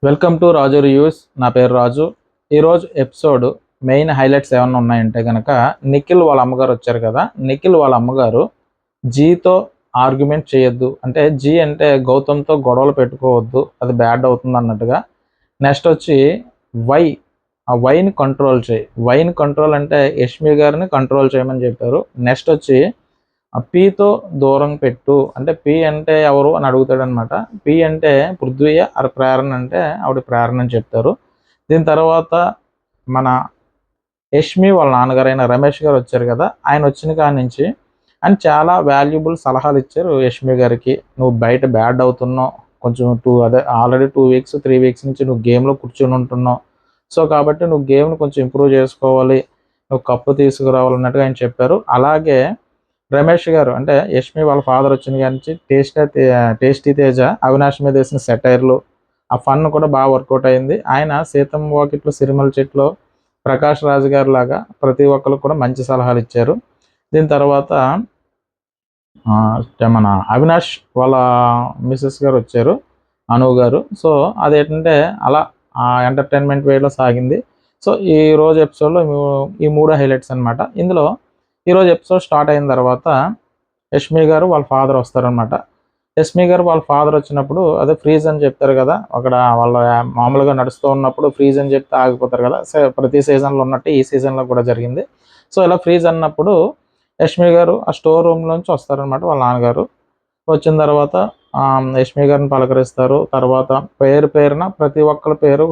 Welcome to Raju reviews. నా పేరు రాజు. ఈరోజు ఎపిసోడ్ మెయిన్ హైలైట్స్ ఏమన్నా ఉన్నాయంటే కనుక, నిఖిల్ వాళ్ళ అమ్మగారు వచ్చారు కదా. నిఖిల్ వాళ్ళ అమ్మగారు జీతో ఆర్గ్యుమెంట్ చేయొద్దు అంటే, జీ అంటే గౌతమ్తో గొడవలు పెట్టుకోవద్దు, అది బ్యాడ్ అవుతుంది అన్నట్టుగా. నెక్స్ట్ వచ్చి వై, ఆ వైని కంట్రోల్ చేయి. వైని కంట్రోల్ అంటే యష్మి గారిని కంట్రోల్ చేయమని చెప్పారు. నెక్స్ట్ వచ్చి ఆ పీతో దూరం పెట్టు అంటే, పీ అంటే ఎవరు అని అడుగుతాడనమాట. పీ అంటే పృథ్వీయ ఆర్ ప్రేరణ అంటే ఆవిడ ప్రేరణ అని చెప్తారు. దీని తర్వాత మన యష్మి వాళ్ళ నాన్నగారైన రమేష్ గారు వచ్చారు కదా. ఆయన వచ్చిన కాడి నుంచి ఆయన చాలా వాల్యుబుల్ సలహాలు ఇచ్చారు యష్మి గారికి. నువ్వు బయట బ్యాడ్ అవుతున్నావు, కొంచెం ఆల్రెడీ 2 వీక్స్ 3 వీక్స్ నుంచి నువ్వు గేమ్లో కూర్చొని ఉంటున్నావు. సో కాబట్టి నువ్వు గేమ్ని కొంచెం ఇంప్రూవ్ చేసుకోవాలి, నువ్వు కప్పు తీసుకురావాలన్నట్టుగా ఆయన చెప్పారు. అలాగే రమేష్ గారు అంటే యష్మి వాళ్ళ ఫాదర్ వచ్చిన కాడి నుంచి టేస్టీ తేజ అవినాష్ మీద వేసిన సెటైర్లు, ఆ ఫన్ కూడా బాగా వర్కౌట్ అయింది. ఆయన సీతమ్మ వాకిట్లో సిరిమల చెట్లో ప్రకాష్ రాజు గారు లాగా ప్రతి ఒక్కరికి కూడా మంచి సలహాలు ఇచ్చారు. దీని తర్వాత మన అవినాష్ వాళ్ళ మిస్సెస్ గారు వచ్చారు, అను గారు. సో అదేంటంటే అలా ఎంటర్టైన్మెంట్ వేలో సాగింది. సో ఈ రోజు ఎపిసోడ్లో ఈ 3 హైలైట్స్ అనమాట. ఇందులో ఈరోజు ఎపిసోడ్ స్టార్ట్ అయిన తర్వాత యష్మి గారు వాళ్ళ ఫాదర్ వస్తారనమాట. యష్మి గారు వాళ్ళ ఫాదర్ వచ్చినప్పుడు అదే ఫ్రీజ్ అని చెప్తారు కదా. అక్కడ వాళ్ళ మామూలుగా నడుస్తూ ఉన్నప్పుడు ఫ్రీజ్ అని చెప్తే ఆగిపోతారు కదా. ప్రతి సీజన్లో ఉన్నట్టు ఈ సీజన్లో కూడా జరిగింది. సో ఇలా ఫ్రీజ్ అన్నప్పుడు యష్మి గారు ఆ స్టోర్ రూమ్ నుంచి వస్తారనమాట వాళ్ళ నాన్నగారు. వచ్చిన తర్వాత యష్మి గారిని పలకరిస్తారు. తర్వాత పేరున ప్రతి ఒక్కరి పేరు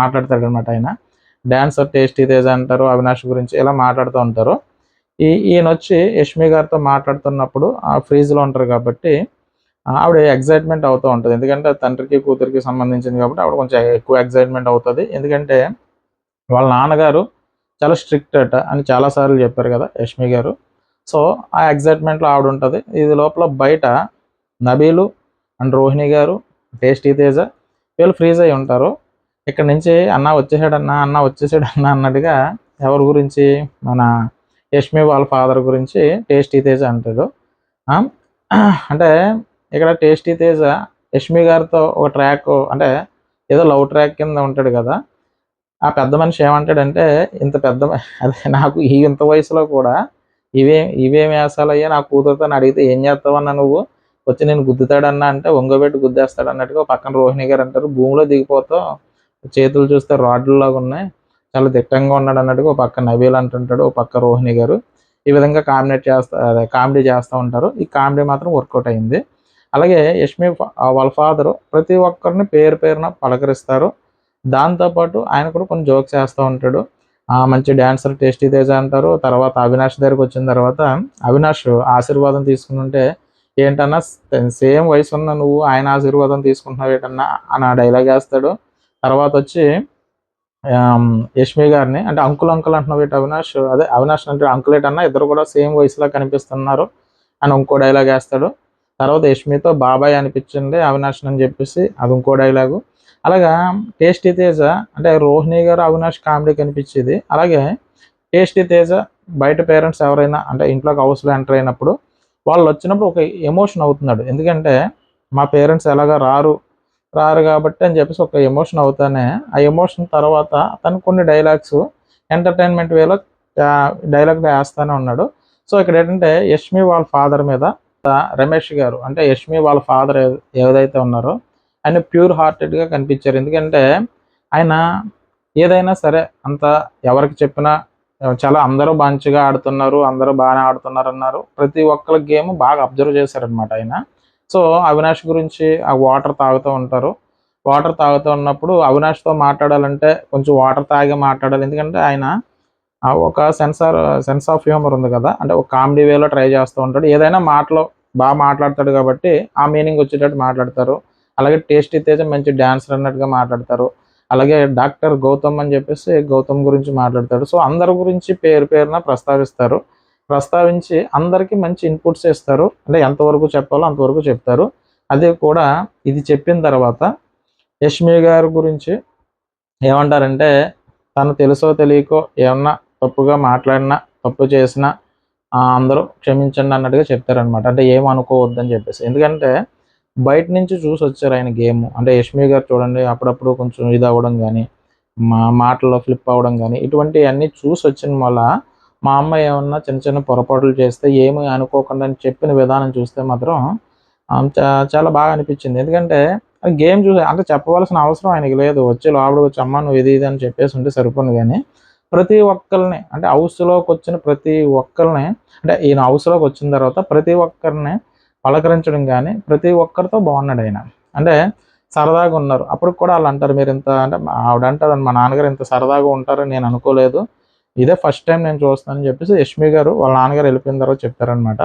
మాట్లాడతాడు అనమాట. ఆయన డాన్సర్ టేస్టీ తేజ అంటారు, అవినాష్ గురించి ఇలా మాట్లాడుతూ ఉంటారు. ఈయన వచ్చి యష్మి గారితో మాట్లాడుతున్నప్పుడు ఆ ఫ్రీజ్లో ఉంటారు కాబట్టి ఆవిడ ఎగ్జైట్మెంట్ అవుతూ ఉంటుంది. ఎందుకంటే తండ్రికి కూతురికి సంబంధించింది కాబట్టి ఆవిడ కొంచెం ఎక్కువ ఎగ్జైట్మెంట్ అవుతుంది. ఎందుకంటే వాళ్ళ నాన్నగారు చాలా స్ట్రిక్ట్ అట అని చాలాసార్లు చెప్పారు కదా యష్మి గారు. సో ఆ ఎగ్జైట్మెంట్లో ఆవిడ ఉంటుంది. ఇది లోపల బయట నబీలు అండ్ రోహిణి గారు, టేస్టీ తేజ వీళ్ళు ఫ్రీజ్ అయి ఉంటారు. ఇక్కడ నుంచి అన్న వచ్చేసాడన్నా అన్నట్టుగా ఎవరి గురించి, మన యష్మి వాళ్ళ ఫాదర్ గురించి టేస్టీ తేజ అంటాడు. అంటే ఇక్కడ టేస్టీ తేజ యష్మి గారితో ఒక ట్రాక్ అంటే ఏదో లవ్ ట్రాక్ కింద ఉంటాడు కదా. ఆ పెద్ద మనిషి ఏమంటాడంటే, ఇంత పెద్ద అదే నాకు ఇంత వయసులో కూడా ఇవేం వేసాలయ్యా నా కూతురుతో అడిగితే ఏం చేస్తావన్నా నువ్వు, వచ్చి నేను గుద్దుతాడన్నా అంటే ఒంగోబెట్టి గుద్దేస్తాడు అన్నట్టుగా పక్కన రోహిణి గారు అంటారు. భూమిలో దిగిపోతావు, చేతులు చూస్తే రాడ్లలాగా ఉన్నాయి, చాలా దిట్టంగా ఉన్నాడు అన్నట్టుగా ఒక పక్క నబీల్ అంటుంటాడు, ఒక పక్క రోహిణి గారు. ఈ విధంగా కామెడీ చేస్తూ ఉంటారు. ఈ కామెడీ మాత్రం వర్కౌట్ అయింది. అలాగే యష్మి వాళ్ళ ఫాదరు ప్రతి ఒక్కరిని పేరున పలకరిస్తారు. దాంతోపాటు ఆయన కూడా కొన్ని జోక్స్ వేస్తూ ఉంటాడు. మంచి డ్యాన్సర్ టేస్టీ తేజ అంటారు. తర్వాత అవినాష్ దగ్గరికి వచ్చిన తర్వాత అవినాష్ ఆశీర్వాదం తీసుకుని ఉంటే, ఏంటన్నా సేమ్ వయసు ఉన్న నువ్వు ఆయన ఆశీర్వాదం తీసుకుంటున్నావు ఏంటన్నా అని ఆ డైలాగ్ వేస్తాడు. తర్వాత వచ్చి యష్మి గారిని అంటే అంకుల్ అంటున్నావు ఏంటి అవినాష్, అదే అవినాష్ అంటే అంకుల్ ఏంటన్నా, ఇద్దరు కూడా సేమ్ వయసులో కనిపిస్తున్నారు అని ఇంకో డైలాగ్ వేస్తాడు. తర్వాత యష్మితో బాబాయ్ అనిపించింది అవినాష్ అని చెప్పేసి అది ఇంకో డైలాగు. అలాగా టేస్టీ తేజ అంటే రోహిణి గారు అవినాష్ కామెడీ కనిపించేది. అలాగే టేస్టీ తేజ బయట పేరెంట్స్ ఎవరైనా అంటే ఇంట్లోకి హౌస్లో ఎంటర్ అయినప్పుడు వాళ్ళు వచ్చినప్పుడు ఒక ఎమోషన్ అవుతున్నాడు. ఎందుకంటే మా పేరెంట్స్ ఎలాగా రారు కాబట్టి అని చెప్పేసి ఒక ఎమోషన్ అవుతానే, ఆ ఎమోషన్ తర్వాత తను కొన్ని డైలాగ్స్ ఎంటర్టైన్మెంట్ వేలో డైలాగ్ వేస్తూనే ఉన్నాడు. సో ఇక్కడ ఏంటంటే యష్మి వాళ్ళ ఫాదర్ మీద రమేష్ గారు అంటే యష్మి వాళ్ళ ఫాదర్ ఏదైతే ఉన్నారో ఆయన ప్యూర్ హార్టెడ్గా కనిపించారు. ఎందుకంటే ఆయన ఏదైనా సరే అంత ఎవరికి చెప్పినా చాలా అందరూ మంచిగా ఆడుతున్నారు, అందరూ బాగానే ఆడుతున్నారు అన్నారు. ప్రతి ఒక్కరి గేమ్ బాగా అబ్జర్వ్ చేశారనమాట ఆయన. సో అవినాష్ గురించి ఆ వాటర్ తాగుతూ ఉంటారు. వాటర్ తాగుతూ ఉన్నప్పుడు అవినాష్తో మాట్లాడాలంటే కొంచెం వాటర్ తాగే మాట్లాడాలి. ఎందుకంటే ఆయన ఒక సెన్స్ ఆఫ్ హ్యూమర్ ఉంది కదా, అంటే ఒక కామెడీ వేలో ట్రై చేస్తూ ఉంటాడు. ఏదైనా మాటలో బాగా మాట్లాడతాడు కాబట్టి ఆ మీనింగ్ వచ్చేటట్టు మాట్లాడతారు. అలాగే టేస్టీ తేజ మంచి డాన్సర్ అన్నట్టుగా మాట్లాడతారు. అలాగే డాక్టర్ గౌతమ్ అని చెప్పేసి గౌతమ్ గురించి మాట్లాడతాడు. సో అందరి గురించి పేరున ప్రస్తావించి అందరికీ మంచి ఇన్పుట్స్ ఇస్తారు. అంటే ఎంతవరకు చెప్పాలో అంతవరకు చెప్తారు. అది కూడా ఇది చెప్పిన తర్వాత యష్మి గారి గురించి ఏమంటారంటే, తను తెలుసో తెలియకో ఏమన్నా తప్పుగా మాట్లాడినా, తప్పు చేసినా అందరూ క్షమించండి అన్నట్టుగా చెప్తారనమాట. అంటే ఏమనుకోవద్దని చెప్పేసి. ఎందుకంటే బయట నుంచి చూసి వచ్చారు ఆయన గేమ్. అంటే యష్మి గారు చూడండి అప్పుడప్పుడు కొంచెం ఇది అవ్వడం కానీ, మాటల్లో ఫ్లిప్ అవ్వడం కానీ ఇటువంటివన్నీ చూసి వచ్చిన వల్ల మా అమ్మ ఏమన్నా చిన్న చిన్న పొరపాట్లు చేస్తే ఏమి అనుకోకుండా అని చెప్పిన విధానం చూస్తే మాత్రం చాలా బాగా అనిపించింది. ఎందుకంటే గేమ్ చూసి అంటే చెప్పవలసిన అవసరం ఆయనకి లేదు. వచ్చి లోపలికి వచ్చి అమ్మ నువ్వు ఇది ఇది అని చెప్పేసి ఉంటే సరిపోను. కానీ ప్రతి ఒక్కరిని అంటే హౌస్లోకి వచ్చిన ప్రతి ఒక్కరిని అంటే ఈయన హౌస్లోకి వచ్చిన తర్వాత ప్రతి ఒక్కరిని పలకరించడం కానీ ప్రతి ఒక్కరితో బాగున్నాడు ఆయన. అంటే సరదాగా ఉన్నారు. అప్పుడు కూడా వాళ్ళు అంటారు మీరు ఇంత అంటే ఆవిడ అంటారు మా నాన్నగారు ఇంత సరదాగా ఉంటారని నేను అనుకోలేదు, ఇదే ఫస్ట్ టైం నేను చూస్తానని చెప్పేసి యష్మి గారు వాళ్ళ నాన్నగారు వెళ్ళిపోయిన తర్వాత చెప్తారనమాట.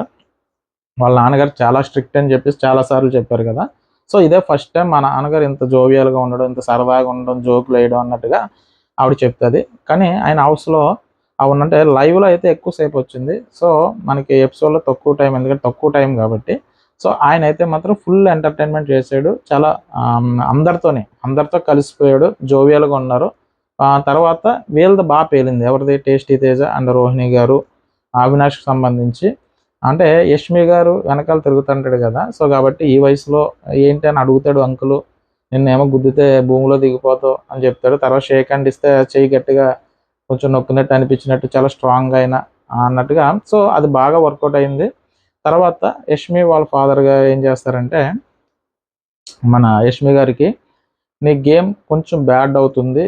వాళ్ళ నాన్నగారు చాలా స్ట్రిక్ట్ అని చెప్పేసి చాలాసార్లు చెప్పారు కదా. సో ఇదే ఫస్ట్ టైం మా నాన్నగారు ఇంత జోవియల్గా ఉండడం, ఇంత సరదాగా ఉండడం, జోకులు వేయడం అన్నట్టుగా ఆవిడ చెప్తుంది. కానీ ఆయన హౌస్లో అవునంటే లైవ్లో అయితే ఎక్కువసేపు వచ్చింది. సో మనకి ఎపిసోడ్లో తక్కువ టైం, ఎందుకంటే తక్కువ టైం కాబట్టి. సో ఆయన అయితే మాత్రం ఫుల్ ఎంటర్టైన్మెంట్ చేశాడు. చాలా అందరితో కలిసిపోయాడు, జోవియల్గా ఉన్నారు. తర్వాత వీళ్ళది బాగా పేలింది. ఎవరిది? టేస్టీ తేజ అండ్ రోహిణి గారు, అవినాష్కి సంబంధించి. అంటే యష్మి గారు వెనకాల తిరుగుతుంటాడు కదా. సో కాబట్టి ఈ వయసులో ఏంటి అని అడుగుతాడు అంకులు, నిన్నేమో గుద్దితే భూమిలో దిగిపోతావు అని చెప్తాడు. తర్వాత షేక్ హ్యాండ్ ఇస్తే చెయ్యి గట్టిగా కొంచెం నొక్కినట్టు అనిపించినట్టు చాలా స్ట్రాంగ్గా అయినా అన్నట్టుగా. సో అది బాగా వర్కౌట్ అయింది. తర్వాత యష్మి వాళ్ళ ఫాదర్గా ఏం చేస్తారంటే మన యష్మి గారికి నీ గేమ్ కొంచెం బ్యాడ్ అవుతుంది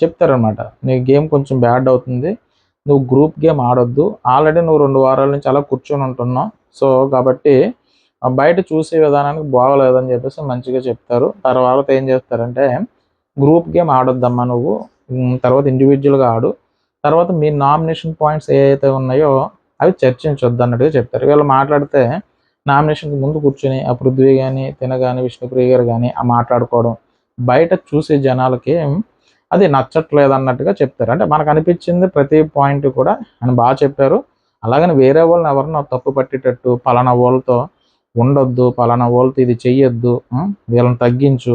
చెప్తారనమాట. నీ గేమ్ కొంచెం బ్యాడ్ అవుతుంది, నువ్వు గ్రూప్ గేమ్ ఆడొద్దు, ఆల్రెడీ నువ్వు 2 వారాల నుంచి అలా కూర్చొని ఉంటున్నావు. సో కాబట్టి బయట చూసే విధానానికి బాగోలేదని చెప్పేసి మంచిగా చెప్తారు. తర్వాత ఏం చేస్తారంటే గ్రూప్ గేమ్ ఆడొద్దమ్మా నువ్వు, తర్వాత ఇండివిజువల్గా ఆడు, తర్వాత మీ నామినేషన్ పాయింట్స్ ఏవైతే ఉన్నాయో అవి చర్చించొద్దు అన్నట్టుగా చెప్తారు. వీళ్ళు మాట్లాడితే నామినేషన్కి ముందు కూర్చొని ఆ పృథ్వీ కానీ తిన కానీ విష్ణుప్రియ గారు కానీ ఆ మాట్లాడుకోవడం బయట చూసే జనాలకి అది నచ్చట్లేదు అన్నట్టుగా చెప్తారు. అంటే మనకు అనిపించింది ప్రతి పాయింట్ కూడా ఆయన బాగా చెప్పారు. అలాగని వేరే వాళ్ళని ఎవరినో తప్పు పట్టేటట్టు పలానా వాళ్ళతో ఉండొద్దు, పలానా వాళ్ళతో ఇది చెయ్యొద్దు, వీళ్ళని తగ్గించు,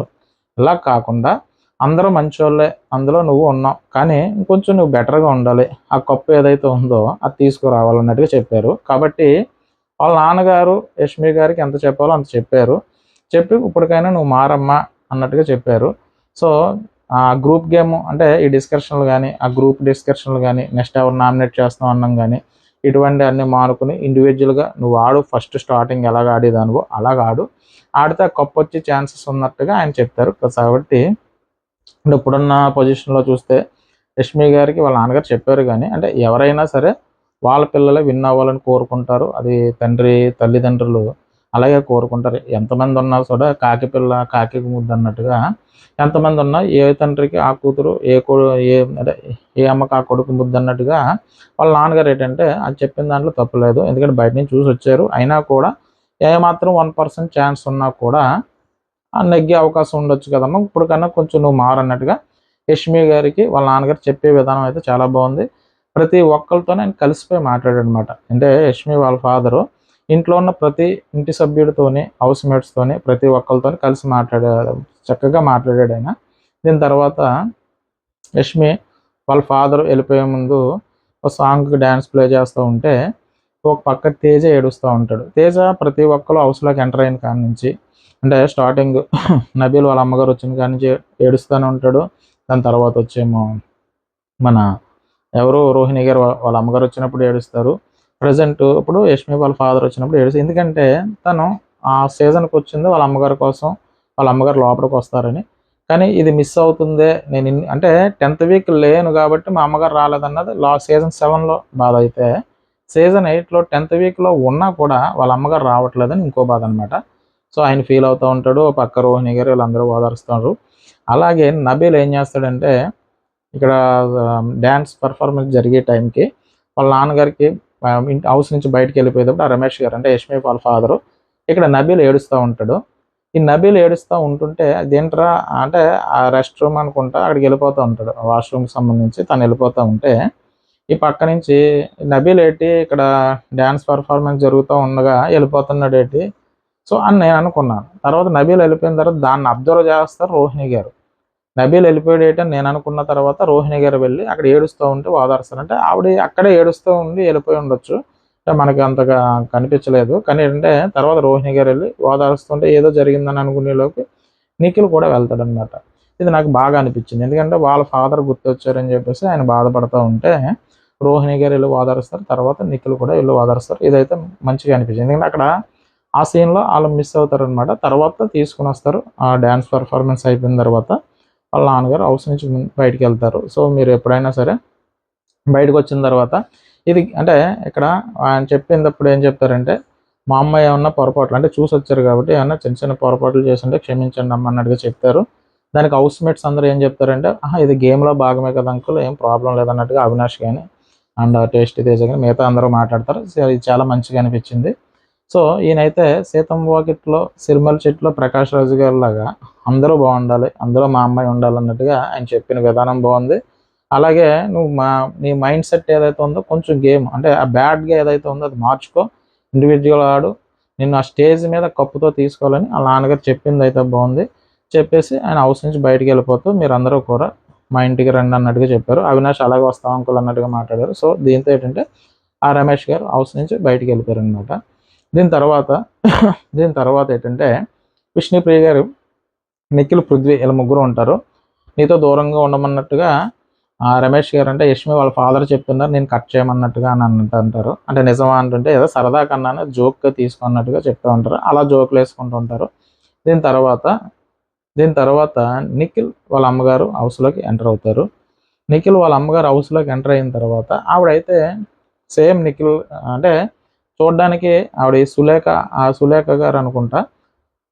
ఇలా కాకుండా అందరూ మంచోళ్ళే, అందులో నువ్వు ఉన్నావు, కానీ ఇంకొంచెం నువ్వు బెటర్గా ఉండాలి, ఆ కప్పు ఏదైతే ఉందో అది తీసుకురావాలన్నట్టుగా చెప్పారు. కాబట్టి వాళ్ళ నాన్నగారు యష్మి గారికి ఎంత చెప్పాలో అంత చెప్పారు. చెప్పి ఇప్పటికైనా నువ్వు మారమ్మా అన్నట్టుగా చెప్పారు. సో ఆ గ్రూప్ గేమ్ అంటే ఈ డిస్కషన్లు కానీ, ఆ గ్రూప్ డిస్కషన్లు కానీ, నెక్స్ట్ ఎవరు నామినేట్ చేస్తాం అన్నాం కానీ ఇటువంటి అన్నీ మానుకుని ఇండివిజువల్గా నువ్వు ఆడు, ఫస్ట్ స్టార్టింగ్ ఎలాగ ఆడేదానివో అలాగ ఆడు, ఆడితే ఆ కప్పు వచ్చే ఛాన్సెస్ ఉన్నట్టుగా ఆయన చెప్తారు. కాబట్టి అంటే ఇప్పుడున్న పొజిషన్లో చూస్తే యష్మి గారికి వాళ్ళ నాన్నగారు చెప్పారు. కానీ అంటే ఎవరైనా సరే వాళ్ళ పిల్లలే విన్ అవ్వాలని కోరుకుంటారు. అది తల్లిదండ్రులు అలాగే కోరుకుంటారు. ఎంతమంది ఉన్నా కూడా కాకి పిల్ల కాకి ముద్దు అన్నట్టుగా ఎంతమంది ఉన్నా ఏ తండ్రికి ఆ కూతురు ఏ అంటే ఏ అమ్మకి ఆ కొడుకు ముద్దు అన్నట్టుగా వాళ్ళ నాన్నగారు ఏంటంటే అది చెప్పిన దాంట్లో తప్పులేదు. ఎందుకంటే బయట నుంచి చూసి వచ్చారు. అయినా కూడా ఏమాత్రం 1% ఛాన్స్ ఉన్నా కూడా నెగ్గే అవకాశం ఉండొచ్చు కదమ్మా, ఇప్పుడు కన్నా కొంచెం నువ్వు మారన్నట్టుగా యష్మి గారికి వాళ్ళ నాన్నగారు చెప్పే విధానం అయితే చాలా బాగుంది. ప్రతి ఒక్కరితోనే ఆయన కలిసిపోయి మాట్లాడాడు అనమాట. అంటే యష్మి వాళ్ళ ఫాదరు ఇంట్లో ఉన్న ప్రతి ఇంటి సభ్యుడితోని, హౌస్ మేట్స్తోని, ప్రతి ఒక్కరితోని కలిసి చక్కగా మాట్లాడాడు ఆయన. దీని తర్వాత యష్మి వాళ్ళ ఫాదర్ వెళ్ళిపోయే ముందు ఒక సాంగ్కి డ్యాన్స్ ప్లే చేస్తూ ఉంటే ఒక పక్క తేజ ఏడుస్తూ ఉంటాడు. తేజ ప్రతి ఒక్కరు హౌస్లోకి ఎంటర్ అయిన కాడి నుంచి అంటే స్టార్టింగ్ నబీల్ వాళ్ళ అమ్మగారు వచ్చిన కాడి నుంచి ఏడుస్తూనే ఉంటాడు. దాని తర్వాత వచ్చేమో మన ఎవరు రోహిణి గారు వాళ్ళ అమ్మగారు వచ్చినప్పుడు ఏడుస్తారు. ప్రజెంట్ ఇప్పుడు యష్మి వాళ్ళ ఫాదర్ వచ్చినప్పుడు ఏడుస్తారు. ఎందుకంటే తను ఆ సీజన్కి వచ్చింది వాళ్ళ అమ్మగారి కోసం, వాళ్ళ అమ్మగారు లోపలికి వస్తారని. కానీ ఇది మిస్ అవుతుందే, నేను అంటే 10th వీక్ లేను కాబట్టి మా అమ్మగారు రాలేదన్నది సీజన్ 7లో బాధ. అయితే సీజన్ 8లో 10th వీక్లో ఉన్నా కూడా వాళ్ళ అమ్మగారు రావట్లేదని ఇంకో బాధ అనమాట. సో ఆయన ఫీల్ అవుతూ ఉంటాడు. పక్క రోహిణి గారు వీళ్ళందరూ ఓదారుస్తారు. అలాగే నబీల్ ఏం చేస్తాడంటే ఇక్కడ డ్యాన్స్ పర్ఫార్మెన్స్ జరిగే టైంకి వాళ్ళ నాన్నగారికి హౌస్ నుంచి బయటకు వెళ్ళిపోయేటప్పుడు ఆ రమేష్ గారు అంటే యష్మి వాళ్ళ ఫాదరు ఇక్కడ నబీల్ ఏడుస్తూ ఉంటాడు. ఈ నబీల్ ఏడుస్తూ ఉంటుంటే అదేంట్రా అంటే ఆ రెస్ట్ రూమ్ అనుకుంటా అక్కడికి వెళ్ళిపోతూ ఉంటాడు. వాష్రూమ్కి సంబంధించి తను వెళ్ళిపోతూ ఉంటే ఈ పక్క నుంచి నబీల్ ఏంటి ఇక్కడ డ్యాన్స్ పర్ఫార్మెన్స్ జరుగుతూ ఉండగా వెళ్ళిపోతున్నాడు ఏంటి, సో అని నేను అనుకున్నాను. తర్వాత నబీల్ వెళ్ళిపోయిన తర్వాత దాన్ని అబ్జర్వ్ చేస్తారు రోహిణి గారు. నబీల్ వెళ్ళిపోయాడు ఏంటని నేను అనుకున్న తర్వాత రోహిణి గారు వెళ్ళి అక్కడ ఏడుస్తూ ఉంటే ఓదార్స్తారు. అంటే ఆవిడ అక్కడే ఏడుస్తూ ఉండి వెళ్ళిపోయి ఉండొచ్చు. అంటే మనకి అంతగా కనిపించలేదు. కానీ ఏంటంటే తర్వాత రోహిణి గారు వెళ్ళి ఓదారుస్తుంటే ఏదో జరిగిందని అనుకునేలోకి నిఖిల్ కూడా వెళ్తాడనమాట. ఇది నాకు బాగా అనిపించింది. ఎందుకంటే వాళ్ళ ఫాదర్ గుర్తొచ్చారని చెప్పేసి ఆయన బాధపడుతూ ఉంటే రోహిణి గారు వెళ్ళి ఓదారుస్తారు. తర్వాత నిఖిల్ కూడా వెళ్ళి ఓదారుస్తారు. ఇదైతే మంచిగా అనిపించింది. ఎందుకంటే అక్కడ ఆ సీన్లో వాళ్ళు మిస్ అవుతారనమాట. తర్వాత తీసుకుని వస్తారు. ఆ డ్యాన్స్ పర్ఫార్మెన్స్ అయిపోయిన తర్వాత వాళ్ళ నాన్నగారు హౌస్ నుంచి బయటికి వెళ్తారు. సో మీరు ఎప్పుడైనా సరే బయటకు వచ్చిన తర్వాత ఇది అంటే ఇక్కడ ఆయన చెప్పినప్పుడు ఏం చెప్తారంటే, మా అమ్మాయి ఏమన్నా పొరపాట్లు అంటే చూసి వచ్చారు కాబట్టి ఏమన్నా చిన్న చిన్న పొరపాట్లు చేస్తుంటే క్షమించండి అమ్మ అన్నట్టుగా చెప్తారు. దానికి హౌస్ మేట్స్ అందరూ ఏం చెప్తారంటే, ఇది గేమ్లో భాగమే కదా అంకుల్, ఏం ప్రాబ్లం లేదన్నట్టుగా అవినాష్ కానీ అండ్ టేస్టీ తేజ కానీ మిగతా అందరూ మాట్లాడతారు. సో ఇది చాలా మంచిగా అనిపించింది. సో ఈయనైతే సీతం వాకిట్లో సిరిమల చెట్టులో ప్రకాష్ రాజు గారి లాగా అందరూ బాగుండాలి, అందులో మా అమ్మాయి ఉండాలన్నట్టుగా ఆయన చెప్పిన విధానం బాగుంది. అలాగే నువ్వు నీ మైండ్ సెట్ ఏదైతే ఉందో కొంచెం గేమ్ అంటే ఆ బ్యాడ్గా ఏదైతే ఉందో అది మార్చుకో, ఇండివిజువల్ ఆడు, నిన్ను ఆ స్టేజ్ మీద కప్పుతో తీసుకోవాలని వాళ్ళ నాన్నగారు చెప్పింది అయితే బాగుంది. చెప్పేసి ఆయన హౌస్ నుంచి బయటికి వెళ్ళిపోతూ మీరు అందరూ కూడా మా ఇంటికి రండి అన్నట్టుగా చెప్పారు. అవినాష్ అలాగే వస్తాం అంకుల్ అన్నట్టుగా మాట్లాడారు. సో దీంతో ఏంటంటే ఆ రమేష్ గారు హౌస్ నుంచి బయటికి వెళ్ళిపోయారు అనమాట. దీని తర్వాత దీని తర్వాత ఏంటంటే విష్ణుప్రియ గారు, నిఖిల్, పృథ్వీ ఇలా ముగ్గురు ఉంటారు. నీతో దూరంగా ఉండమన్నట్టుగా రమేష్ గారు అంటే యష్మి వాళ్ళ ఫాదర్ చెప్తున్నారు నేను కట్ చేయమన్నట్టుగా అని అంటారు. అంటే నిజమా అంటుంటే ఏదో సరదా కన్నా జోక్గా తీసుకున్నట్టుగా చెప్తూ ఉంటారు. అలా జోకులు వేసుకుంటూ ఉంటారు. దీని తర్వాత నిఖిల్ వాళ్ళ అమ్మగారు హౌస్లోకి ఎంటర్ అవుతారు. నిఖిల్ వాళ్ళ అమ్మగారు హౌస్లోకి ఎంటర్ అయిన తర్వాత ఆవిడైతే సేమ్ నిఖిల్ అంటే చూడడానికి ఆవిడ సులేఖ గారు అనుకుంటా.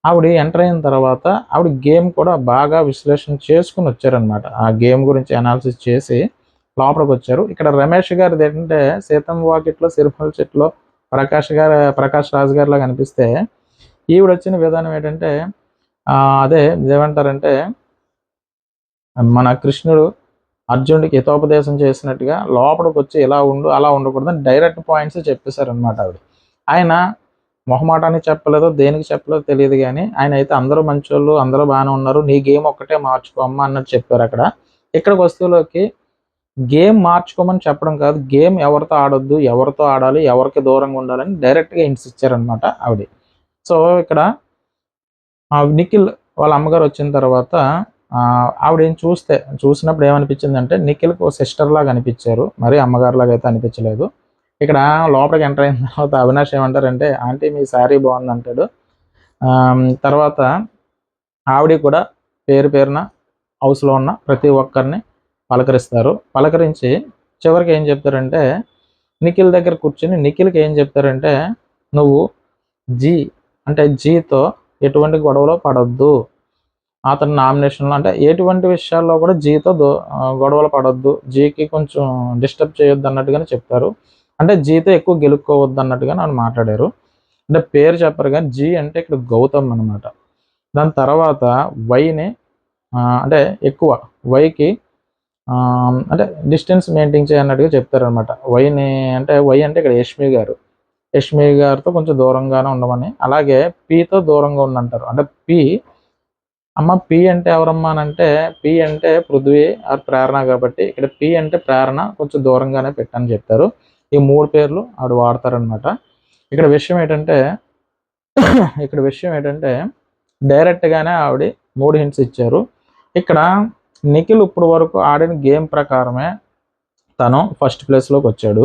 ఆవిడ ఎంటర్ అయిన తర్వాత ఆవిడ గేమ్ కూడా బాగా విశ్లేషణ చేసుకుని వచ్చారనమాట. ఆ గేమ్ గురించి అనాలిసిస్ చేసి లోపలికి వచ్చారు. ఇక్కడ రమేష్ గారిది ఏంటంటే సీతం వాకిట్లో సిరిమల చెట్లో ప్రకాష్ రాజు గారిలా కనిపిస్తే ఈవిడ వచ్చిన విధానం ఏంటంటే అదే ఏమంటారంటే మన కృష్ణుడు అర్జునుడికి హితోపదేశం చేసినట్టుగా లోపలికి వచ్చి ఇలా ఉండు అలా ఉండకూడదని డైరెక్ట్ పాయింట్స్ చెప్పేశారనమాట ఆవిడ. ఆయన మొహమాటానికి చెప్పలేదో దేనికి చెప్పలేదో తెలియదు కానీ ఆయన అయితే అందరూ మంచోళ్ళు, అందరూ బాగానే ఉన్నారు, నీ గేమ్ ఒక్కటే మార్చుకో అమ్మ అన్నట్టు చెప్పారు అక్కడ. ఇక్కడికి వస్తువులోకి గేమ్ మార్చుకోమని చెప్పడం కాదు, గేమ్ ఎవరితో ఆడొద్దు, ఎవరితో ఆడాలి, ఎవరికి దూరంగా ఉండాలని డైరెక్ట్గా హింట్స్ ఇచ్చారనమాట ఆవిడ. సో ఇక్కడ నిఖిల్ వాళ్ళ అమ్మగారు వచ్చిన తర్వాత ఆవిడ చూసినప్పుడు ఏమనిపించిందంటే నిఖిల్కి ఒక సిస్టర్ లాగా అనిపించారు, మరి అమ్మగారు లాగా అయితే అనిపించలేదు. ఇక్కడ లోపలికి ఎంటర్ అయిన తర్వాత అవినాష్ ఏమంటారంటే ఆంటీ మీ శారీ బాగుంది అంటాడు. తర్వాత ఆవిడ కూడా పేరున హౌస్లో ఉన్న ప్రతి ఒక్కరిని పలకరించి చివరికి ఏం చెప్తారంటే నిఖిల్ దగ్గర కూర్చొని నిఖిల్కి ఏం చెప్తారంటే నువ్వు జీతో ఎటువంటి గొడవలో పడొద్దు, అతని నామినేషన్లో అంటే ఎటువంటి విషయాల్లో కూడా జీతో గొడవలు పడొద్దు, జీకి కొంచెం డిస్టర్బ్ చేయొద్దు అన్నట్టుగానే చెప్తారు. అంటే జీతో ఎక్కువ గెలుక్కోవద్దు అన్నట్టుగా నన్ను మాట్లాడారు. అంటే పేరు చెప్పరు కానీ జీ అంటే ఇక్కడ గౌతమ్ అనమాట. దాని తర్వాత వైని అంటే ఎక్కువ వైకి అంటే డిస్టెన్స్ మెయింటైన్ చేయన్నట్టుగా చెప్తారనమాట. వై అంటే ఇక్కడ యష్మి గారితో కొంచెం దూరంగానే ఉండమని, అలాగే పీతో దూరంగా ఉందంటారు. అంటే పి అంటే ఎవరమ్మా అంటే పి అంటే పృథ్వీ ఆర్ ప్రేరణ కాబట్టి ఇక్కడ పి అంటే ప్రేరణ కొంచెం దూరంగానే పెట్టని చెప్తారు. ఈ 3 పేర్లు ఆవిడ వాడతారనమాట. ఇక్కడ విషయం ఏంటంటే డైరెక్ట్గానే ఆవిడ 3 హింట్స్ ఇచ్చారు. ఇక్కడ నిఖిల్ ఇప్పుడు వరకు ఆడిన గేమ్ ప్రకారమే తను ఫస్ట్ ప్లేస్లోకి వచ్చాడు.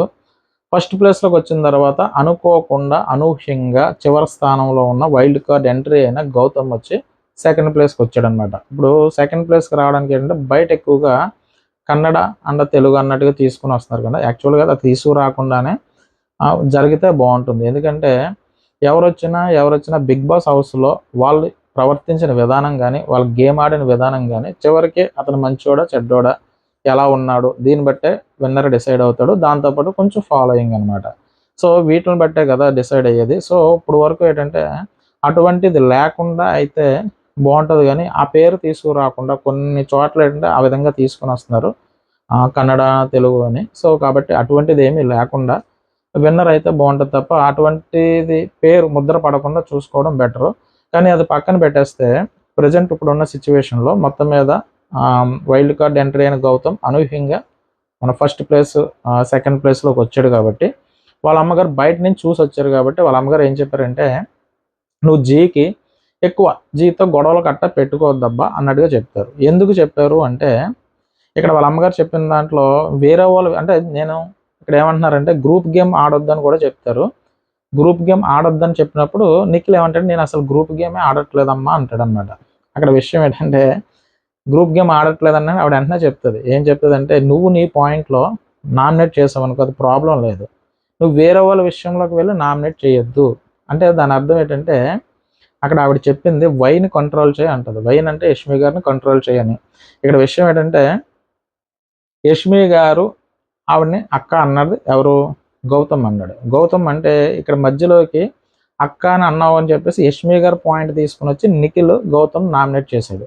ఫస్ట్ ప్లేస్లోకి వచ్చిన తర్వాత అనుకోకుండా అనూహ్యంగా చివరి స్థానంలో ఉన్న వైల్డ్ కార్డ్ ఎంట్రీ అయిన గౌతమ్ వచ్చి సెకండ్ ప్లేస్కి వచ్చాడనమాట. ఇప్పుడు సెకండ్ ప్లేస్కి రావడానికి ఏంటంటే బయట ఎక్కువగా కన్నడ అండ్ తెలుగు అన్నట్టుగా తీసుకుని వస్తున్నారు కదా. యాక్చువల్గా అది తీసుకురాకుండానే జరిగితే బాగుంటుంది. ఎందుకంటే ఎవరొచ్చినా బిగ్ బాస్ హౌస్లో వాళ్ళు ప్రవర్తించిన విధానం కానీ వాళ్ళు గేమ్ ఆడిన విధానం కానీ చివరికి అతను మంచోడా చెడ్డోడా ఎలా ఉన్నాడు దీన్ని బట్టే విన్నర్ డిసైడ్ అవుతాడు. దాంతోపాటు కొంచెం ఫాలోయింగ్ అనమాట. సో వీటిని బట్టే కదా డిసైడ్ అయ్యేది. సో ఇప్పుడు వరకు ఏంటంటే అటువంటిది లేకుండా అయితే బాగుంటుంది కానీ ఆ పేరు తీసుకురాకుండా కొన్ని చోట్ల ఏంటంటే ఆ విధంగా తీసుకుని వస్తున్నారు కన్నడ తెలుగు అని. సో కాబట్టి అటువంటిది ఏమీ లేకుండా విన్నర్ అయితే బాగుంటుంది తప్ప అటువంటిది పేరు ముద్ర పడకుండా చూసుకోవడం బెటరు. కానీ అది పక్కన పెట్టేస్తే ప్రజెంట్ ఇప్పుడున్న సిచ్యువేషన్లో మొత్తం మీద వైల్డ్ కార్డ్ ఎంట్రీ అయిన గౌతమ్ అనూహ్యంగా మన ఫస్ట్ ప్లేస్ సెకండ్ ప్లేస్లోకి వచ్చాడు కాబట్టి వాళ్ళ అమ్మగారు బయట నుంచి చూసి వచ్చారు కాబట్టి వాళ్ళ అమ్మగారు ఏం చెప్పారంటే, నువ్వు జీకి ఎక్కువ జీతో గొడవలు కట్ట పెట్టుకోవద్దబ్బా అన్నట్టుగా చెప్తారు. ఎందుకు చెప్పారు అంటే, ఇక్కడ వాళ్ళ అమ్మగారు చెప్పిన దాంట్లో వేరే వాళ్ళు అంటే నేను ఇక్కడ ఏమంటున్నారంటే గ్రూప్ గేమ్ ఆడొద్దని కూడా చెప్తారు. గ్రూప్ గేమ్ ఆడొద్దని చెప్పినప్పుడు నిఖిల్ ఏమంటాడు, నేను అసలు గ్రూప్ గేమే ఆడట్లేదమ్మా అంటాడనమాట. అక్కడ విషయం ఏంటంటే గ్రూప్ గేమ్ ఆడట్లేదని ఆవిడ వెంటనే చెప్తుంది. ఏం చెప్తుందంటే, నువ్వు నీ పాయింట్లో నామినేట్ చేసావనుకో అది ప్రాబ్లం లేదు. నువ్వు వేరే వాళ్ళ విషయంలోకి వెళ్ళి నామినేట్ చేయొద్దు. అంటే దాని అర్థం ఏంటంటే అక్కడ ఆవిడ చెప్పింది వైని కంట్రోల్ చేయి అంటది. వైన్ అంటే యష్మి గారిని కంట్రోల్ చేయని. ఇక్కడ విషయం ఏంటంటే యష్మి గారు ఆవిడని అక్క అన్నది ఎవరు? గౌతమ్ అన్నాడు. గౌతమ్ అంటే ఇక్కడ మధ్యలోకి అక్క అని అన్నావు అని చెప్పేసి యష్మి గారు పాయింట్ తీసుకుని వచ్చి నిఖిల్ గౌతమ్ నామినేట్ చేశాడు.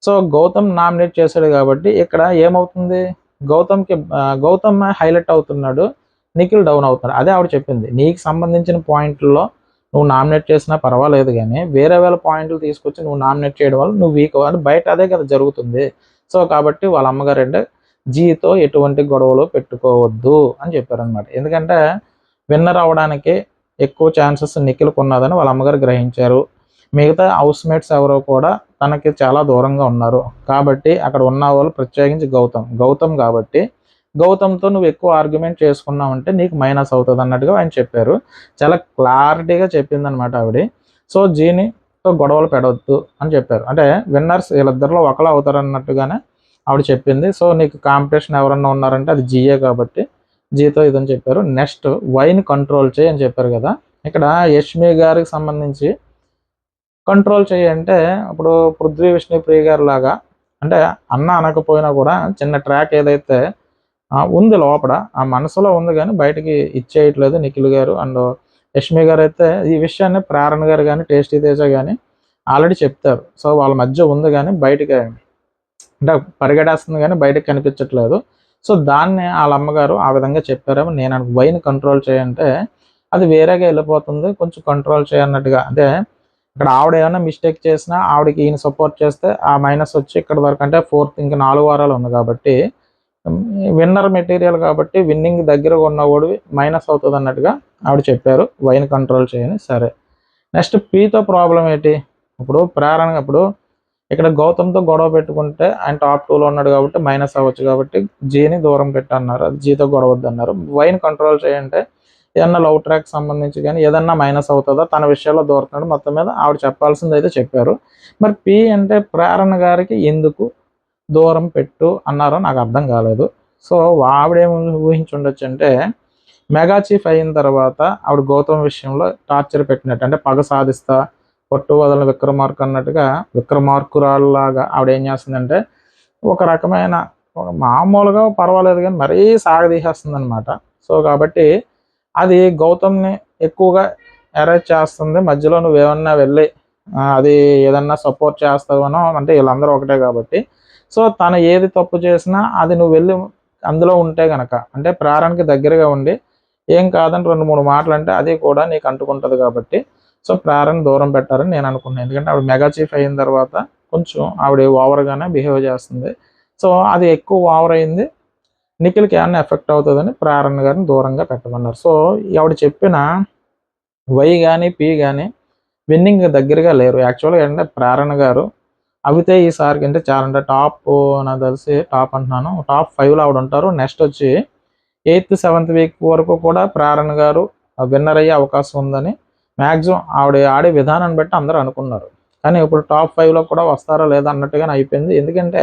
సో గౌతమ్ నామినేట్ చేశాడు కాబట్టి ఇక్కడ ఏమవుతుంది, గౌతమ్ హైలైట్ అవుతున్నాడు, నిఖిల్ డౌన్ అవుతున్నాడు. అదే ఆవిడ చెప్పింది, నీకు సంబంధించిన పాయింట్లో నువ్వు నామినేట్ చేసినా పర్వాలేదు కానీ వేరే వేళ పాయింట్లు తీసుకొచ్చి నువ్వు నామినేట్ చేయడం వల్ల నువ్వు వీక్ అని బయట అదే కదా జరుగుతుంది. సో కాబట్టి వాళ్ళ అమ్మగారు అంటే జీతో ఎటువంటి గొడవలు పెట్టుకోవద్దు అని చెప్పారనమాట. ఎందుకంటే విన్నర్ అవ్వడానికి ఎక్కువ ఛాన్సెస్ నిఖిల్కి ఉన్నదని వాళ్ళ అమ్మగారు గ్రహించారు. మిగతా హౌస్ మేట్స్ ఎవరో కూడా తనకి చాలా దూరంగా ఉన్నారు కాబట్టి అక్కడ ఉన్న వాళ్ళు ప్రత్యేకించి గౌతమ్ కాబట్టి గౌతమ్తో నువ్వు ఎక్కువ ఆర్గ్యుమెంట్ చేసుకున్నావంటే నీకు మైనస్ అవుతుంది అన్నట్టుగా ఆయన చెప్పారు. చాలా క్లారిటీగా చెప్పిందనమాట ఆవిడ. సో జీనితో గొడవలు పెడవద్దు అని చెప్పారు. అంటే విన్నర్స్ వీళ్ళిద్దరిలో ఒకలా అవుతారు అన్నట్టుగానే ఆవిడ చెప్పింది. సో నీకు కాంపిటీషన్ ఎవరన్నా ఉన్నారంటే అది జీఏ కాబట్టి జీతో ఇదని చెప్పారు. నెక్స్ట్ వైని కంట్రోల్ చేయి అని చెప్పారు కదా. ఇక్కడ యష్మి గారికి సంబంధించి కంట్రోల్ చేయంటే ఇప్పుడు పృథ్వీ విష్ణుప్రియ గారి లాగా అంటే అన్న అనకపోయినా కూడా చిన్న ట్రాక్ ఏదైతే ఉంది లోపల ఆ మనసులో ఉంది కానీ బయటకి ఇచ్చేయట్లేదు నిఖిల్ గారు అండ్ యష్మి గారు అయితే ఈ విషయాన్ని ప్రేరణ గారు కానీ టేస్టీ తేజ కానీ ఆల్రెడీ చెప్తారు. సో వాళ్ళ మధ్య ఉంది కానీ బయటకి అంటే పరిగెడేస్తుంది కానీ బయటకు కనిపించట్లేదు. సో దాన్ని వాళ్ళ అమ్మగారు ఆ విధంగా చెప్పారేమో. నేను వైన్ కంట్రోల్ చేయంటే అది వేరేగా వెళ్ళిపోతుంది, కొంచెం కంట్రోల్ చేయన్నట్టుగా. అంటే ఇక్కడ ఆవిడ ఏమైనా మిస్టేక్ చేసినా ఆవిడకి ఈయన సపోర్ట్ చేస్తే ఆ మైనస్ వచ్చి ఇక్కడ వరకు అంటే ఫోర్త్ ఇంకా 4 వారాలు ఉంది కాబట్టి విన్నర్ మెటీరియల్ కాబట్టి విన్నింగ్ దగ్గరగా ఉన్నవాడు మైనస్ అవుతుంది అన్నట్టుగా ఆవిడ చెప్పారు వైన్ కంట్రోల్ చేయని. సరే నెక్స్ట్ పీతో ప్రాబ్లం ఏంటి, ఇప్పుడు ప్రేరణ ఇప్పుడు ఇక్కడ గౌతమ్తో గొడవ పెట్టుకుంటే ఆయన టాప్ 2లో ఉన్నాడు కాబట్టి మైనస్ అవ్వచ్చు కాబట్టి జీని దూరం పెట్టన్నారు, అది జీతో గొడవద్దు అన్నారు. వైన్ కంట్రోల్ చేయంటే ఏదన్నా లవ్ ట్రాక్ సంబంధించి కానీ ఏదన్నా మైనస్ అవుతుందో తన విషయాల్లో దూరుతున్నాడు. మొత్తం మీద ఆవిడ చెప్పాల్సింది అయితే చెప్పారు. మరి పి అంటే ప్రేరణ గారికి ఎందుకు దూరం పెట్టు అన్నారో నాకు అర్థం కాలేదు. సో ఆవిడేమి ఊహించి ఉండొచ్చు అంటే మెగా చీఫ్ అయిన తర్వాత ఆవిడ గౌతమ్ విషయంలో టార్చర్ పెట్టినట్టు అంటే పగ సాధిస్తా పట్టు వదలని విక్రమార్కు అన్నట్టుగా విక్రమార్కురాల్లాగా ఆవిడ ఏం చేస్తుందంటే ఒక రకమైన మామూలుగా పర్వాలేదు కానీ మరీ సాగదీసేస్తుంది అనమాట. సో కాబట్టి అది గౌతమ్ని ఎక్కువగా అరేంజ్ చేస్తుంది. మధ్యలో నువ్వేమన్నా వెళ్ళి అది ఏదన్నా సపోర్ట్ చేస్తావనో అంటే వీళ్ళందరూ ఒకటే కాబట్టి సో తను ఏది తప్పు చేసినా అది నువ్వు వెళ్ళి అందులో ఉంటే గనక అంటే ప్రేరణకి దగ్గరగా ఉండి ఏం కాదని 2-3 మాటలు అంటే అది కూడా నీకు అంటుకుంటుంది కాబట్టి సో ప్రేరణ దూరం పెట్టారని నేను అనుకున్నాను. ఎందుకంటే ఆవిడ మెగా చీఫ్ అయిన తర్వాత కొంచెం ఆవిడ ఓవర్గానే బిహేవ్ చేస్తుంది. సో అది ఎక్కువ ఓవర్ అయింది, నిఖిల్కి ఏమన్నా ఎఫెక్ట్ అవుతుందని ప్రేరణ గారిని దూరంగా పెట్టమన్నారు. సో ఆవిడ చెప్పిన వై కానీ పి కానీ విన్నింగ్ దగ్గరగా లేరు. యాక్చువల్గా ఏంటంటే ప్రేరణ గారు అవితే ఈసారికి అంటే చాలా అంటే టాప్ నాకు తెలిసి టాప్ అంటున్నాను టాప్ 5లో ఆవిడ ఉంటారు. నెక్స్ట్ వచ్చి 8th 7th వీక్ వరకు కూడా ప్రేరణ గారు విన్నర్ అయ్యే అవకాశం ఉందని మ్యాక్సిమం ఆవిడ ఆడే విధానాన్ని బట్టి అందరూ అనుకున్నారు. కానీ ఇప్పుడు టాప్ 5లో కూడా వస్తారా లేదా అన్నట్టుగానే అయిపోయింది. ఎందుకంటే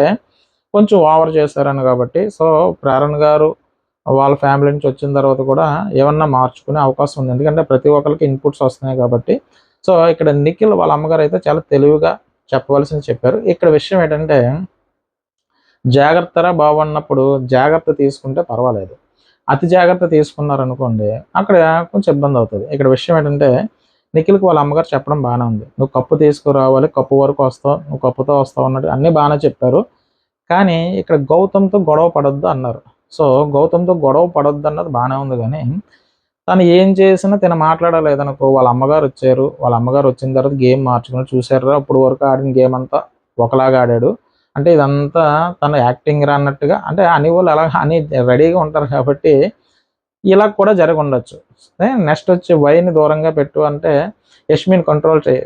కొంచెం ఓవర్ చేశారని కాబట్టి. సో ప్రేరణ గారు వాళ్ళ ఫ్యామిలీ నుంచి వచ్చిన తర్వాత కూడా ఏమన్నా మార్చుకునే అవకాశం ఉంది. ఎందుకంటే ప్రతి ఒక్కరికి ఇన్పుట్స్ వస్తున్నాయి కాబట్టి. సో ఇక్కడ నిఖిల్ వాళ్ళ అమ్మగారు అయితే చాలా తెలివిగా చెప్పవలసింది చెప్పారు. ఇక్కడ విషయం ఏంటంటే జాగ్రత్తరా బాబు అన్నప్పుడు జాగ్రత్త తీసుకుంటే పర్వాలేదు, అతి జాగ్రత్త తీసుకున్నారనుకోండి అక్కడ కొంచెం ఇబ్బంది అవుతుంది. ఇక్కడ విషయం ఏంటంటే నిఖిల్కి వాళ్ళ అమ్మగారు చెప్పడం బాగానే ఉంది, నువ్వు కప్పు తీసుకురావాలి, కప్పు వరకు వస్తావు, నువ్వు కప్పుతో వస్తావు అన్నట్టు అన్నీ బాగానే చెప్పారు. కానీ ఇక్కడ గౌతమ్తో గొడవ పడొద్దు అన్నారు. సో గౌతమ్తో గొడవ పడొద్దు అన్నది బాగానే ఉంది కానీ తను ఏం చేసినా తిన మాట్లాడలేదనుకో, వాళ్ళ అమ్మగారు వచ్చారు, వాళ్ళ అమ్మగారు వచ్చిన తర్వాత గేమ్ మార్చుకుని చూసారా అప్పుడు వరకు ఆడిన గేమ్ అంతా ఒకలాగా ఆడాడు అంటే ఇదంతా తన యాక్టింగ్ రా అన్నట్టుగా అంటే అని వాళ్ళు అలా అని రెడీగా ఉంటారు కాబట్టి ఇలా కూడా జరిగి ఉండొచ్చు. నెక్స్ట్ వచ్చి వైని దూరంగా పెట్టు అంటే యష్మిని కంట్రోల్ చేయి,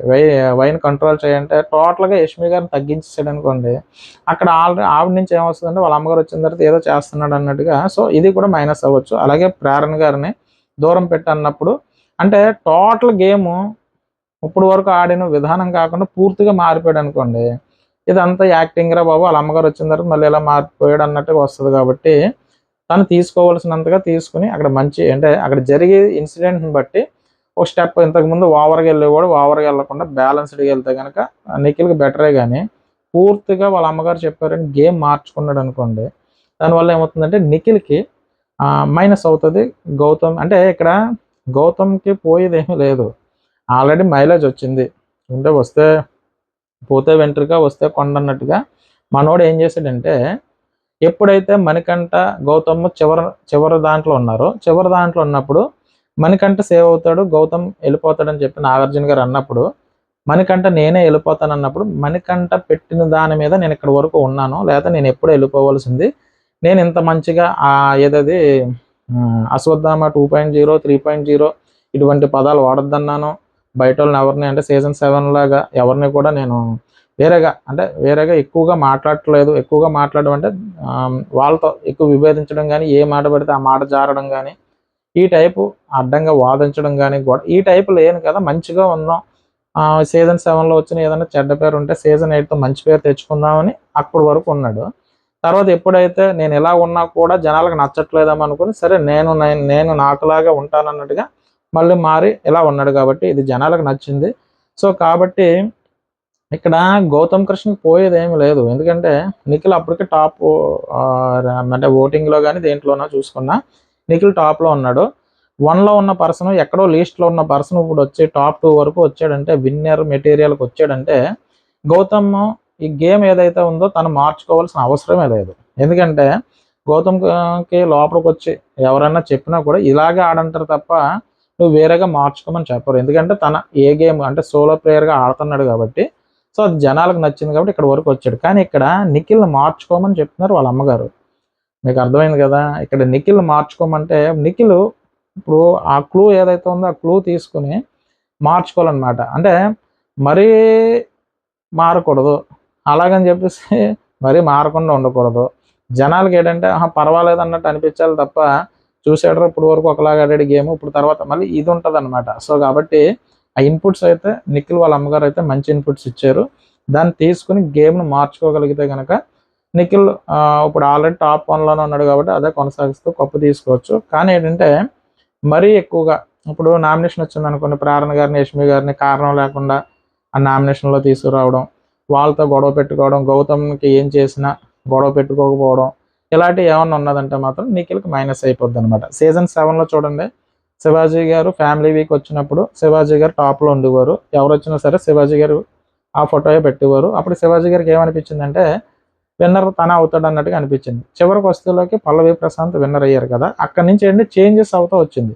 వైని కంట్రోల్ చేయంటే టోటల్గా యష్మి గారిని తగ్గించేసాడు అనుకోండి. అక్కడ ఆల్రెడీ ఆవిడ నుంచి ఏమొస్తుందంటే వాళ్ళ అమ్మగారు వచ్చిన తర్వాత ఏదో చేస్తున్నాడు అన్నట్టుగా. సో ఇది కూడా మైనస్ అవ్వచ్చు. అలాగే ప్రేరణ గారిని దూరం పెట్టన్నప్పుడు అంటే టోటల్ గేము ఇప్పుడు వరకు ఆడిన విధానం కాకుండా పూర్తిగా మారిపోయాడు అనుకోండి. ఇదంతా యాక్టింగ్ రా బాబు, వాళ్ళ అమ్మగారు వచ్చిన తర్వాత మళ్ళీ ఇలా మారిపోయాడు అన్నట్టుగా వస్తుంది. కాబట్టి తను తీసుకోవాల్సినంతగా తీసుకుని అక్కడ మంచి అంటే అక్కడ జరిగే ఇన్సిడెంట్ని బట్టి ఒక స్టెప్ ఇంతకుముందు ఓవర్గా వెళ్ళేవాడు ఓవర్గా వెళ్ళకుండా బ్యాలెన్స్డ్గా వెళ్తే కనుక నిఖిల్కి బెటరే. కానీ పూర్తిగా వాళ్ళ అమ్మగారు చెప్పారని గేమ్ మార్చుకున్నాడు అనుకోండి, దానివల్ల ఏమవుతుందంటే నిఖిల్కి మైనస్ అవుతుంది. గౌతమ్ అంటే ఇక్కడ గౌతమ్కి పోయేది ఏమీ లేదు, ఆల్రెడీ మైలేజ్ వచ్చింది. అంటే వస్తే పోతే వెంట్రుక వస్తే కొండ అన్నట్టుగా మనోడు ఏం చేశాడంటే ఎప్పుడైతే మణికంఠ గౌతమ్ చివరి దాంట్లో ఉన్నారో, చివరి దాంట్లో ఉన్నప్పుడు మణికంఠ సేవ్ అవుతాడు, గౌతమ్ వెళ్ళిపోతాడని చెప్పి నాగార్జున గారు అన్నప్పుడు మణికంఠ నేనే వెళ్ళిపోతాను అన్నప్పుడు మణికంఠ పెట్టిన దాని మీద నేను ఇక్కడ వరకు ఉన్నాను, లేదా నేను ఎప్పుడు వెళ్ళిపోవాల్సింది, నేను ఇంత మంచిగా ఏదది అశ్వత్థామ 2.0 3.0 ఇటువంటి పదాలు వాడొద్దన్నాను. బయట వాళ్ళని ఎవరిని అంటే సీజన్ 7 లాగా ఎవరిని కూడా నేను వేరేగా ఎక్కువగా మాట్లాడట్లేదు. ఎక్కువగా మాట్లాడడం అంటే వాళ్ళతో ఎక్కువ విభేదించడం కానీ, ఏ మాట పడితే ఆ మాట జారడం కానీ, ఈ టైపు అడ్డంగా వాదించడం కానీ ఈ టైపు లేను కదా, మంచిగా ఉందాం. సీజన్ 7లో వచ్చిన ఏదైనా చెడ్డ పేరు ఉంటే సీజన్ 8తో మంచి పేరు తెచ్చుకుందామని అప్పటి వరకు ఉన్నాడు. తర్వాత ఎప్పుడైతే నేను ఎలా ఉన్నా కూడా జనాలకు నచ్చట్లేదేమో అనుకుని సరే నేను నాకులాగా ఉంటానన్నట్టుగా మళ్ళీ మారి ఇలా ఉన్నాడు. కాబట్టి ఇది జనాలకు నచ్చింది. సో కాబట్టి ఇక్కడ గౌతమ్ కృష్ణకి పోయేది ఏమి లేదు. ఎందుకంటే నిఖిల్ అప్పటికే టాప్ అంటే ఓటింగ్లో కానీ దేంట్లోనో చూసుకున్నా నిఖిల్ టాప్లో ఉన్నాడు. 1లో ఉన్న పర్సన్ ఎక్కడో లీస్ట్లో ఉన్న పర్సన్ ఇప్పుడు వచ్చి టాప్ 2 వరకు వచ్చాడంటే, విన్నర్ మెటీరియల్కి వచ్చాడంటే గౌతమ్ ఈ గేమ్ ఏదైతే ఉందో తను మార్చుకోవాల్సిన అవసరమే లేదు. ఎందుకంటే గౌతమ్కి లోపలికి వచ్చి ఎవరైనా చెప్పినా కూడా ఇలాగే ఆడంటారు తప్ప నువ్వు వేరేగా మార్చుకోమని చెప్పరు. ఎందుకంటే తన ఏ గేమ్ అంటే సోలో ప్లేయర్గా ఆడుతున్నాడు కాబట్టి, సో అది జనాలకు నచ్చింది కాబట్టి ఇక్కడ వరకు వచ్చాడు. కానీ ఇక్కడ నిఖిల్ని మార్చుకోమని చెప్తున్నారు వాళ్ళ అమ్మగారు. మీకు అర్థమైంది కదా. ఇక్కడ నిఖిల్ని మార్చుకోమంటే నిఖిల్ ఇప్పుడు ఆ క్లూ ఏదైతే ఉందో ఆ క్లూ తీసుకుని మార్చుకోవాలన్నమాట. అంటే మరీ మారకూడదు, అలాగని చెప్పేసి మరీ మారకుండా ఉండకూడదు. జనాలకి ఏంటంటే పర్వాలేదు అన్నట్టు అనిపించాలి తప్ప చూసాడు ఇప్పుడు వరకు ఒకలాగా ఆడాడు గేమ్, ఇప్పుడు తర్వాత మళ్ళీ ఇది ఉంటుంది అనమాట. సో కాబట్టి ఆ ఇన్పుట్స్ అయితే నిఖిల్ వాళ్ళ అమ్మగారు అయితే మంచి ఇన్పుట్స్ ఇచ్చారు. దాన్ని తీసుకుని గేమ్ను మార్చుకోగలిగితే కనుక నిఖిల్ ఇప్పుడు ఆల్రెడీ టాప్ 1లోనే ఉన్నాడు కాబట్టి అదే కొనసాగిస్తూ కప్పు తీసుకోవచ్చు. కానీ ఏంటంటే మరీ ఎక్కువగా ఇప్పుడు నామినేషన్ వచ్చింది అనుకోండి, ప్రేరణ గారిని యష్మి గారిని కారణం లేకుండా ఆ నామినేషన్లో తీసుకురావడం, వాళ్ళతో గొడవ పెట్టుకోవడం, గౌతమ్కి ఏం చేసినా గొడవ పెట్టుకోకపోవడం, ఇలాంటివి ఏమన్నా ఉన్నదంటే మాత్రం నిఖిల్కి మైనస్ అయిపోద్ది అనమాట. సీజన్ 7లో చూడండి, శివాజీ గారు ఫ్యామిలీ వీక్ వచ్చినప్పుడు శివాజీ గారు టాప్లో ఉండేవారు. ఎవరు వచ్చినా సరే శివాజీ గారు ఆ ఫోటోయే పెట్టేవారు. అప్పుడు శివాజీ గారికి ఏమనిపించిందంటే విన్నర్ తన అవుతాడు అన్నట్టుగా అనిపించింది. చివరికి వస్తువులోకి పల్లవి ప్రశాంత్ విన్నర్ అయ్యారు కదా, అక్కడి నుంచి ఏంటి చేంజెస్ అవుతూ వచ్చింది.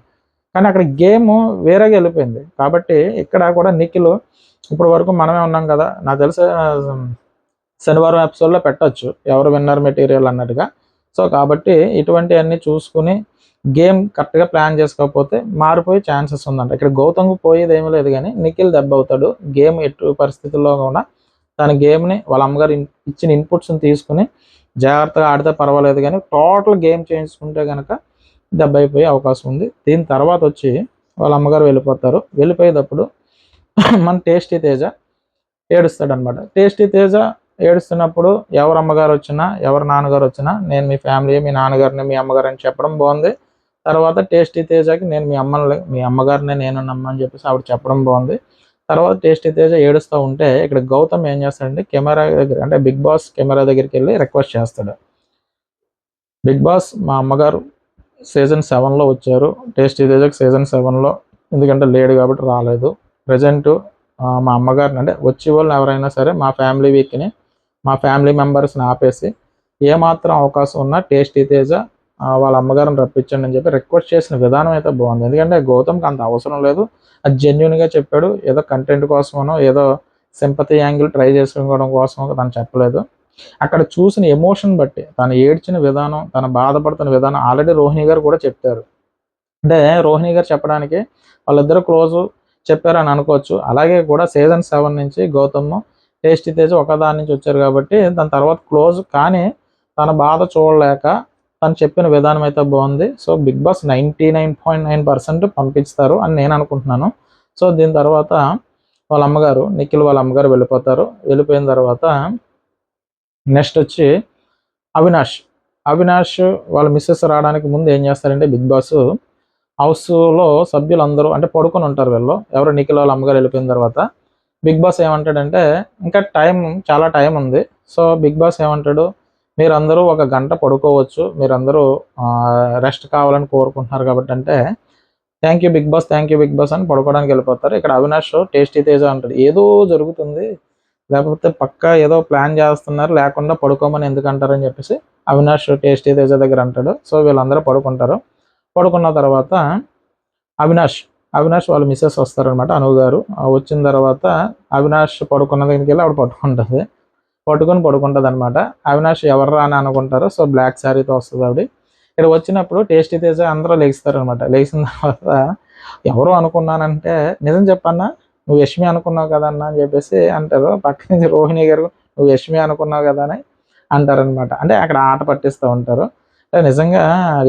కానీ అక్కడ గేమ్ వేరేగా వెళ్ళిపోయింది. కాబట్టి ఇక్కడ కూడా నిఖిల్ ఇప్పుడు వరకు మనమే ఉన్నాం కదా, నాకు తెలిసి శనివారం ఎపిసోడ్లో పెట్టచ్చు ఎవరు విన్నర్ మెటీరియల్ అన్నట్టుగా. సో కాబట్టి ఇటువంటివన్నీ చూసుకుని గేమ్ కరెక్ట్గా ప్లాన్ చేసుకోకపోతే మారిపోయే ఛాన్సెస్ ఉందంట. ఇక్కడ గౌతమ్కి పోయేది ఏమీ లేదు, కానీ నిఖిల్ దెబ్బ అవుతాడు. గేమ్ ఎటు పరిస్థితుల్లో కూడా తన గేమ్ని వాళ్ళ అమ్మగారు ఇచ్చిన ఇన్పుట్స్ని తీసుకుని జాగ్రత్తగా ఆడితే పర్వాలేదు, కానీ టోటల్ గేమ్ చేసుకుంటే కనుక దెబ్బ అయిపోయే అవకాశం ఉంది. దీని తర్వాత వచ్చి వాళ్ళ అమ్మగారు వెళ్ళిపోతారు. వెళ్ళిపోయేటప్పుడు మన టేస్టీ తేజ ఏడుస్తాడనమాట. టేస్టీ తేజ ఏడుస్తున్నప్పుడు ఎవరు అమ్మగారు వచ్చినా ఎవరు నాన్నగారు వచ్చినా నేను మీ ఫ్యామిలీ, మీ నాన్నగారిని మీ అమ్మగారు అని చెప్పడం బాగుంది. తర్వాత టేస్టీ తేజకి నేను మీ అమ్మగారిని నేను నమ్మని చెప్పేసి ఆవిడ చెప్పడం బాగుంది. తర్వాత టేస్టీ తేజ ఏడుస్తూ ఉంటే ఇక్కడ గౌతమ్ ఏం చేస్తాడంటే కెమెరా దగ్గర అంటే బిగ్ బాస్ కెమెరా దగ్గరికి వెళ్ళి రిక్వెస్ట్ చేస్తాడు, బిగ్ బాస్ మా అమ్మగారు సీజన్ 7లో వచ్చారు, టేస్టీ తేజకి సీజన్ 7లో ఎందుకంటే లేడు కాబట్టి రాలేదు. ప్రజెంట్ మా అమ్మగారిని అంటే వచ్చే వాళ్ళు ఎవరైనా సరే మా ఫ్యామిలీ వీక్ని మా ఫ్యామిలీ మెంబర్స్ని ఆపేసి ఏమాత్రం అవకాశం ఉన్నా టేస్టీ తేజ వాళ్ళ అమ్మగారిని రప్పించండి అని చెప్పి రిక్వెస్ట్ చేసిన విధానం అయితే బాగుంది. ఎందుకంటే గౌతమ్కి అంత అవసరం లేదు, అది జెన్యున్గా చెప్పాడు. ఏదో కంటెంట్ కోసమనో ఏదో సింపతి యాంగిల్ ట్రై చేసుకోవడం కోసమో తను చెప్పలేదు. అక్కడ చూసిన ఎమోషన్ బట్టి తను ఏడ్చిన విధానం, తను బాధపడుతున్న విధానం ఆల్రెడీ రోహిణి గారు కూడా చెప్పారు. అంటే రోహిణి గారు చెప్పడానికి వాళ్ళిద్దరు క్లోజు చెప్పారని అనుకోవచ్చు. అలాగే కూడా సీజన్ 7 నుంచి గౌతమ్, టేస్టీ తేజ ఒకదాని నుంచి వచ్చారు కాబట్టి దాని తర్వాత క్లోజ్. కానీ తన బాధ చూడలేక తను చెప్పిన విధానం అయితే బాగుంది. సో బిగ్ బాస్ 99.9% పంపిస్తారు అని నేను అనుకుంటున్నాను. సో దీని తర్వాత వాళ్ళ అమ్మగారు, నిఖిల్ వాళ్ళ అమ్మగారు వెళ్ళిపోతారు. వెళ్ళిపోయిన తర్వాత నెక్స్ట్ వచ్చి అవినాష్. అవినాష్ వాళ్ళ మిస్సెస్ రావడానికి ముందు ఏం చేస్తారంటే బిగ్ బాస్ హౌస్లో సభ్యులందరూ అంటే పడుకొని ఉంటారు వీళ్ళు. ఎవరు నిఖిల్ వాళ్ళ అమ్మగారు వెళ్ళిపోయిన తర్వాత బిగ్ బాస్ ఏమంటాడంటే ఇంకా చాలా టైం ఉంది. సో బిగ్ బాస్ ఏమంటాడు, మీరందరూ ఒక గంట పడుకోవచ్చు, మీరందరూ రెస్ట్ కావాలని కోరుకుంటున్నారు కాబట్టి అంటే thank you Bigg Boss, thank you Bigg Boss అని పడుకోవడానికి వెళ్ళిపోతారు. ఇక్కడ అవినాష్ టేస్టీ తేజ అంటాడు ఏదో జరుగుతుంది, లేకపోతే పక్కా ఏదో ప్లాన్ చేస్తున్నారు, లేకుండా పడుకోమని ఎందుకు అంటారని చెప్పేసి అవినాష్ టేస్టీ తేజ దగ్గర అంటాడు. సో వీళ్ళందరూ పడుకుంటారు. పడుకున్న తర్వాత అవినాష్ అవినాష్ వాళ్ళ మిస్సెస్ వస్తారనమాట, అనువు గారు. వచ్చిన తర్వాత అవినాష్ పడుకున్న దగ్గరికి వెళ్ళి ఆవిడ పడుకుంటుంది అనమాట. అవినాష్ ఎవర్రా అని అనుకుంటారు. సో బ్లాక్ శారీతో వస్తుంది ఆవిడ. ఇక్కడ వచ్చినప్పుడు టేస్టీ తేజ అందరూ లెగిస్తారనమాట. లెగిసిన తర్వాత ఎవరు అనుకున్నానంటే నిజం చెప్పన్నా, నువ్వు యష్మి అనుకున్నావు కదన్నా అని చెప్పేసి అంటారు. పక్క నుంచి రోహిణి గారు నువ్వు యష్మి అనుకున్నావు కదా అని అంటారనమాట. అంటే అక్కడ ఆట పట్టిస్తూ ఉంటారు. నిజంగా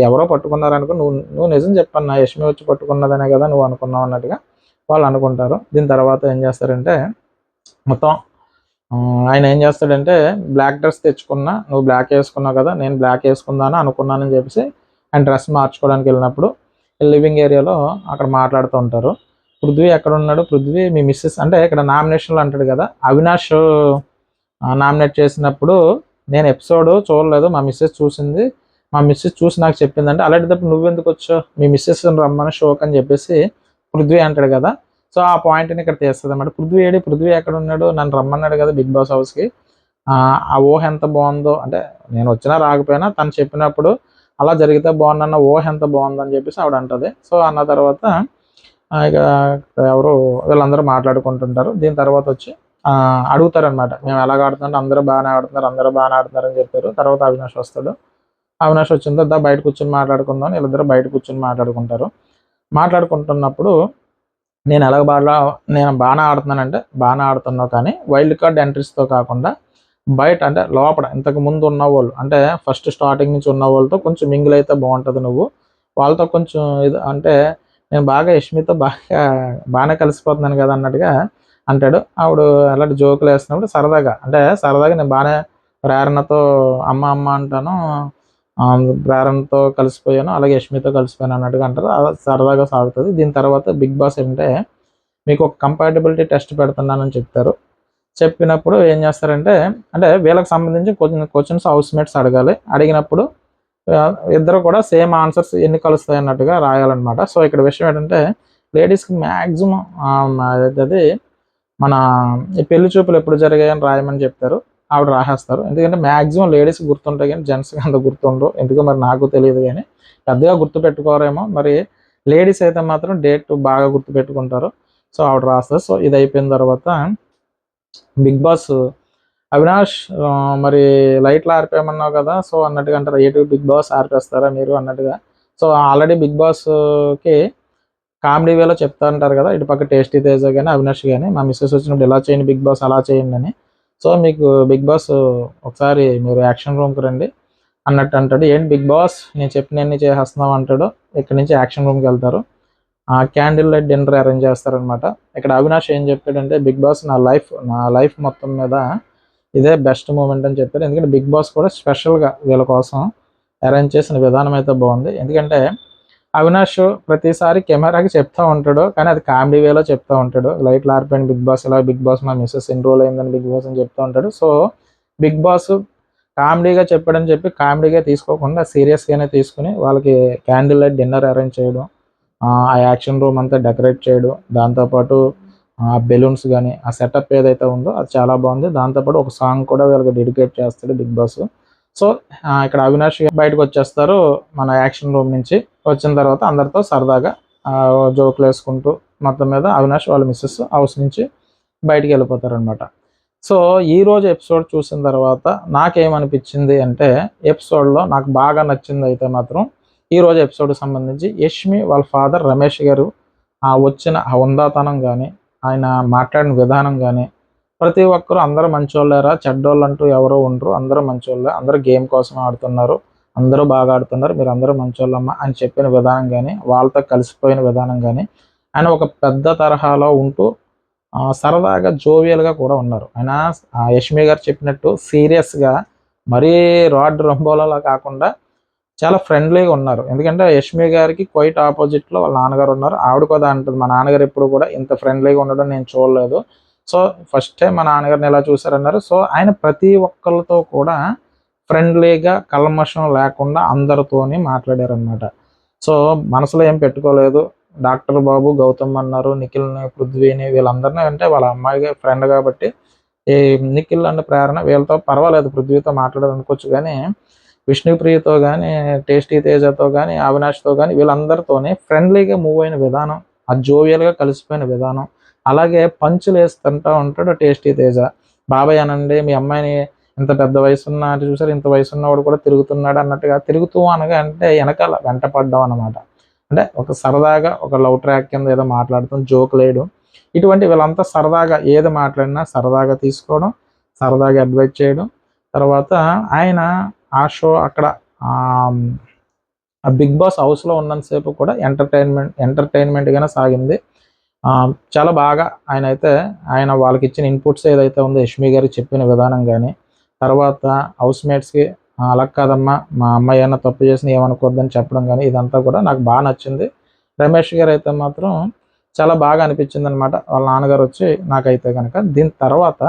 ఎవరో పట్టుకున్నారు అనుకో, నువ్వు నిజం చెప్పన్నా యష్మి వచ్చి పట్టుకున్నదనే కదా నువ్వు అనుకున్నావు అన్నట్టుగా వాళ్ళు అనుకుంటారు. దీని తర్వాత ఏం చేస్తారంటే మొత్తం ఆయన ఏం చేస్తాడంటే బ్లాక్ డ్రెస్ తెచ్చుకున్నా, నువ్వు బ్లాక్ వేసుకున్నావు కదా, నేను బ్లాక్ వేసుకుందాను అనుకున్నానని చెప్పేసి ఆయన డ్రెస్ మార్చుకోవడానికి వెళ్ళినప్పుడు లివింగ్ ఏరియాలో అక్కడ మాట్లాడుతూ ఉంటారు. పృథ్వీ ఎక్కడ ఉన్నాడు, పృథ్వీ మీ మిస్సెస్ అంటే ఇక్కడ నామినేషన్లు అంటాడు కదా, అవినాష్ నామినేట్ చేసినప్పుడు నేను ఎపిసోడ్ చూడలేదు, మా మిస్సెస్ చూసింది, మా మిస్సెస్ చూసి నాకు చెప్పిందంటే అలాంటిదప్పుడు నువ్వెందుకు వచ్చావు, మీ మిస్సెస్ రమ్మని షోక్ అని చెప్పేసి పృథ్వీ అంటాడు కదా. సో ఆ పాయింట్ని ఇక్కడ తీస్తుంది అన్నమాట. పృథ్వీ ఎక్కడ ఉన్నాడు, నన్ను రమ్మన్నాడు కదా బిగ్ బాస్ హౌస్కి, ఆ ఊహ ఎంత బాగుందో, అంటే నేను వచ్చినా రాకపోయినా తను చెప్పినప్పుడు అలా జరిగితే బాగుందన్న ఊహ ఎంత బాగుందని చెప్పేసి ఆవిడ అంటది. సో అన్న తర్వాత ఇక ఎవరు వీళ్ళందరూ మాట్లాడుకుంటుంటారు. దీని తర్వాత వచ్చి అడుగుతారనమాట, మేము ఎలాగ ఆడుతుంటే అందరూ బాగానే ఆడుతున్నారు అని చెప్పారు. తర్వాత అవినాష్ వస్తాడు. అవినాష్ వచ్చిన తర్వాత బయట కూర్చొని మాట్లాడుకుందాం, వీళ్ళిద్దరూ బయట కూర్చొని మాట్లాడుకుంటారు. మాట్లాడుకుంటున్నప్పుడు నేను బాగానే ఆడుతున్నానంటే బాగానే ఆడుతున్నావు, కానీ వైల్డ్ కార్డ్ ఎంట్రీస్తో కాకుండా బయట అంటే లోపల ఇంతకు ముందు ఉన్న వాళ్ళు అంటే ఫస్ట్ స్టార్టింగ్ నుంచి ఉన్న వాళ్ళతో కొంచెం మింగిల్ అయితే బాగుంటుంది, నువ్వు వాళ్ళతో కొంచెం ఇది అంటే నేను యష్మితో బాగానే కలిసిపోతున్నాను కదా అన్నట్టుగా అంటాడు. ఆవిడ అలాంటి జోకులు వేస్తున్నప్పుడు సరదాగా నేను బాగానే ప్రేరణతో అమ్మ అంటాను, ప్రేరణతో కలిసిపోయాను, అలాగే యష్మితో కలిసిపోయాను అన్నట్టుగా అంటారు. సరదాగా సాగుతుంది. దీని తర్వాత బిగ్ బాస్ ఏంటంటే మీకు ఒక కంపాటబిలిటీ టెస్ట్ పెడుతున్నానని చెప్తారు. చెప్పినప్పుడు ఏం చేస్తారంటే అంటే వీళ్ళకి సంబంధించి కొన్ని క్వశ్చన్స్ హౌస్ మేట్స్ అడగాలి. అడిగినప్పుడు ఇద్దరు కూడా సేమ్ ఆన్సర్స్ ఎన్ని కలుస్తాయి అన్నట్టుగా రాయాలన్నమాట. సో ఇక్కడ విషయం ఏంటంటే లేడీస్కి మ్యాక్సిమం అది మన ఈ పెళ్లి చూపులు ఎప్పుడు జరిగాయని రాయమని చెప్తారు. ఆవిడ రాసేస్తారు. ఎందుకంటే మ్యాక్సిమం లేడీస్ గుర్తుంటాయి కానీ జెంట్స్కి అంత గుర్తుండవు. ఎందుకో మరి నాకు తెలియదు, కానీ పెద్దగా గుర్తుపెట్టుకోరేమో. మరి లేడీస్ అయితే మాత్రం డేట్ బాగా గుర్తుపెట్టుకుంటారు. సో ఆవిడ రాస్తారు. సో ఇది అయిపోయిన తర్వాత బిగ్ బాస్ అవినాష్ మరి లైట్లు ఆర్పేయమన్నావు కదా సో అన్నట్టుగా అంటారు. బిగ్ బాస్ ఆర్పేస్తారా మీరు అన్నట్టుగా. సో ఆల్రెడీ బిగ్ బాస్కి కామెడీ వేలో చెప్తా ఉంటారు కదా, ఇటు పక్క టేస్టీ తేజ కానీ అవినాష్ కానీ, మా మిస్సెస్ వచ్చినప్పుడు ఇలా చేయండి బిగ్ బాస్ అలా చేయండి అని. సో మీకు బిగ్ బాస్ ఒకసారి మీరు యాక్షన్ రూమ్కి రండి అన్నట్టు అంటాడు. ఏంటి బిగ్ బాస్ నేను చెప్పినవన్నీ చేసేస్తున్నావు అంటాడు. ఇక్కడ నుంచి యాక్షన్ రూమ్కి వెళ్తారు. క్యాండిల్ లైట్ డిన్నర్ అరేంజ్ చేస్తారనమాట. ఇక్కడ అవినాష్ ఏం చెప్పాడంటే బిగ్ బాస్ నా లైఫ్ మొత్తం మీద ఇదే బెస్ట్ మూమెంట్ అని చెప్పారు. ఎందుకంటే బిగ్ బాస్ కూడా స్పెషల్గా వీళ్ళ కోసం అరేంజ్ చేసిన విధానం అయితే బాగుంది. ఎందుకంటే అవినాష్ ప్రతిసారి కెమెరాకి చెప్తూ ఉంటాడు, కానీ అది కామెడీ వేలో చెప్తూ ఉంటాడు. లైట్లు ఆరిపోయిన బిగ్ బాస్ ఇలా, బిగ్ బాస్ మా మిస్సెస్ ఎన్ని రోజులు అయిందని బిగ్ బాస్ అని చెప్తూ ఉంటాడు. సో బిగ్ బాస్ కామెడీగా చెప్పాడని చెప్పి కామెడీగా తీసుకోకుండా సీరియస్గానే తీసుకుని వాళ్ళకి క్యాండిల్ లైట్ డిన్నర్ అరేంజ్ చేయడం, ఆ యాక్షన్ రూమ్ అంతా డెకరేట్ చేయడం, దాంతోపాటు ఆ బెలూన్స్ కానీ ఆ సెటప్ ఏదైతే ఉందో అది చాలా బాగుంది. దాంతోపాటు ఒక సాంగ్ కూడా వీళ్ళకి డెడికేట్ చేస్తాడు బిగ్ బాస్. సో ఇక్కడ అవినాష్ బయటకు వచ్చేస్తారు మన యాక్షన్ రూమ్ నుంచి. వచ్చిన తర్వాత అందరితో సరదాగా జోకులు వేసుకుంటూ మొత్తం మీద అవినాష్ వాళ్ళ మిస్సెస్ హౌస్ నుంచి బయటికి వెళ్ళిపోతారు అనమాట. సో ఈరోజు ఎపిసోడ్ చూసిన తర్వాత నాకేమనిపించింది అంటే ఎపిసోడ్లో నాకు బాగా నచ్చింది అయితే మాత్రం ఈరోజు ఎపిసోడ్కి సంబంధించి యష్మి వాళ్ళ ఫాదర్ రమేష్ గారు వచ్చిన హుందాతనం కానీ, ఆయన మాట్లాడిన విధానం కానీ, ప్రతి ఒక్కరు అందరూ మంచోళ్ళేరా, చెడ్డోళ్ళు అంటూ ఎవరో ఉండరు, అందరూ మంచోళ్ళే, అందరూ గేమ్ కోసం ఆడుతున్నారు, అందరూ బాగా ఆడుతున్నారు, మీరు అందరూ మంచోళ్ళమ్మా అని చెప్పిన విధానం కానీ, వాళ్ళతో కలిసిపోయిన విధానం కానీ, ఆయన ఒక పెద్ద తరహాలో ఉంటూ సరదాగా జోవియల్గా కూడా ఉన్నారు. ఆయన యష్మి గారు చెప్పినట్టు సీరియస్గా మరీ రాడ్ రంబోలా కాకుండా చాలా ఫ్రెండ్లీగా ఉన్నారు. ఎందుకంటే యష్మి గారికి క్వైట్ ఆపోజిట్లో వాళ్ళ నాన్నగారు ఉన్నారు. ఆవిడ కూడా అంటుంది, మా నాన్నగారు ఎప్పుడు కూడా ఇంత ఫ్రెండ్లీగా ఉండడం నేను చూడలేదు. సో ఫస్ట్ టైం మా నాన్నగారిని ఎలా చూశారన్నారు. సో ఆయన ప్రతి ఒక్కరితో కూడా ఫ్రెండ్లీగా కల్మషం లేకుండా అందరితోని మాట్లాడారనమాట. సో మనసులో ఏం పెట్టుకోలేదు. డాక్టర్ బాబు, గౌతమ్ అన్నారు, నిఖిల్ని, పృథ్వీని, వీళ్ళందరినీ, అంటే వాళ్ళ అమ్మాయి ఫ్రెండ్ కాబట్టి ఈ నిఖిల్ అండ్ ప్రేరణ వీళ్ళతో పర్వాలేదు, పృథ్వీతో మాట్లాడాలనుకోవచ్చు. కానీ విష్ణుప్రియతో కానీ, టేస్టీ తేజతో కానీ, అవినాష్తో కానీ వీళ్ళందరితోనే ఫ్రెండ్లీగా మూవ్ అయిన విధానం, ఆ జోవియల్గా కలిసిపోయిన విధానం, అలాగే పంచులు వేస్తుంటూ ఉంటాడు టేస్టీ తేజ. బాబాయ్ అనండి, మీ అమ్మాయిని ఇంత పెద్ద వయసున్న అంటే చూసారు, ఇంత వయసున్నవాడు కూడా తిరుగుతున్నాడు అన్నట్టుగా, తిరుగుతూ అనగా అంటే వెనకాల వెంట పడ్డాం అనమాట. అంటే ఒక సరదాగా ఒక లవ్ ట్రాక్ కింద ఏదో మాట్లాడుతాం, జోక్ లేయడం, ఇటువంటి వీళ్ళంతా సరదాగా ఏది మాట్లాడినా సరదాగా తీసుకోవడం, సరదాగా అడ్వైజ్ చేయడం. తర్వాత ఆయన ఆ షో అక్కడ ఆ బిగ్ బాస్ హౌస్లో ఉన్నంతసేపు కూడా ఎంటర్టైన్మెంట్గానే సాగింది. చాలా బాగా ఆయన వాళ్ళకి ఇచ్చిన ఇన్పుట్స్ ఏదైతే ఉందో యష్మి గారు చెప్పిన విధానం కానీ, తర్వాత హౌస్ మేట్స్కి అలా కాదమ్మా, మా అమ్మాయి ఏమైనా తప్పు చేసిన ఏమనుకోద్దని చెప్పడం కానీ, ఇదంతా కూడా నాకు బాగా నచ్చింది. రమేష్ గారు అయితే మాత్రం చాలా బాగా అనిపించింది అనమాట, వాళ్ళ నాన్నగారు వచ్చి నాకైతే కనుక. దీని తర్వాత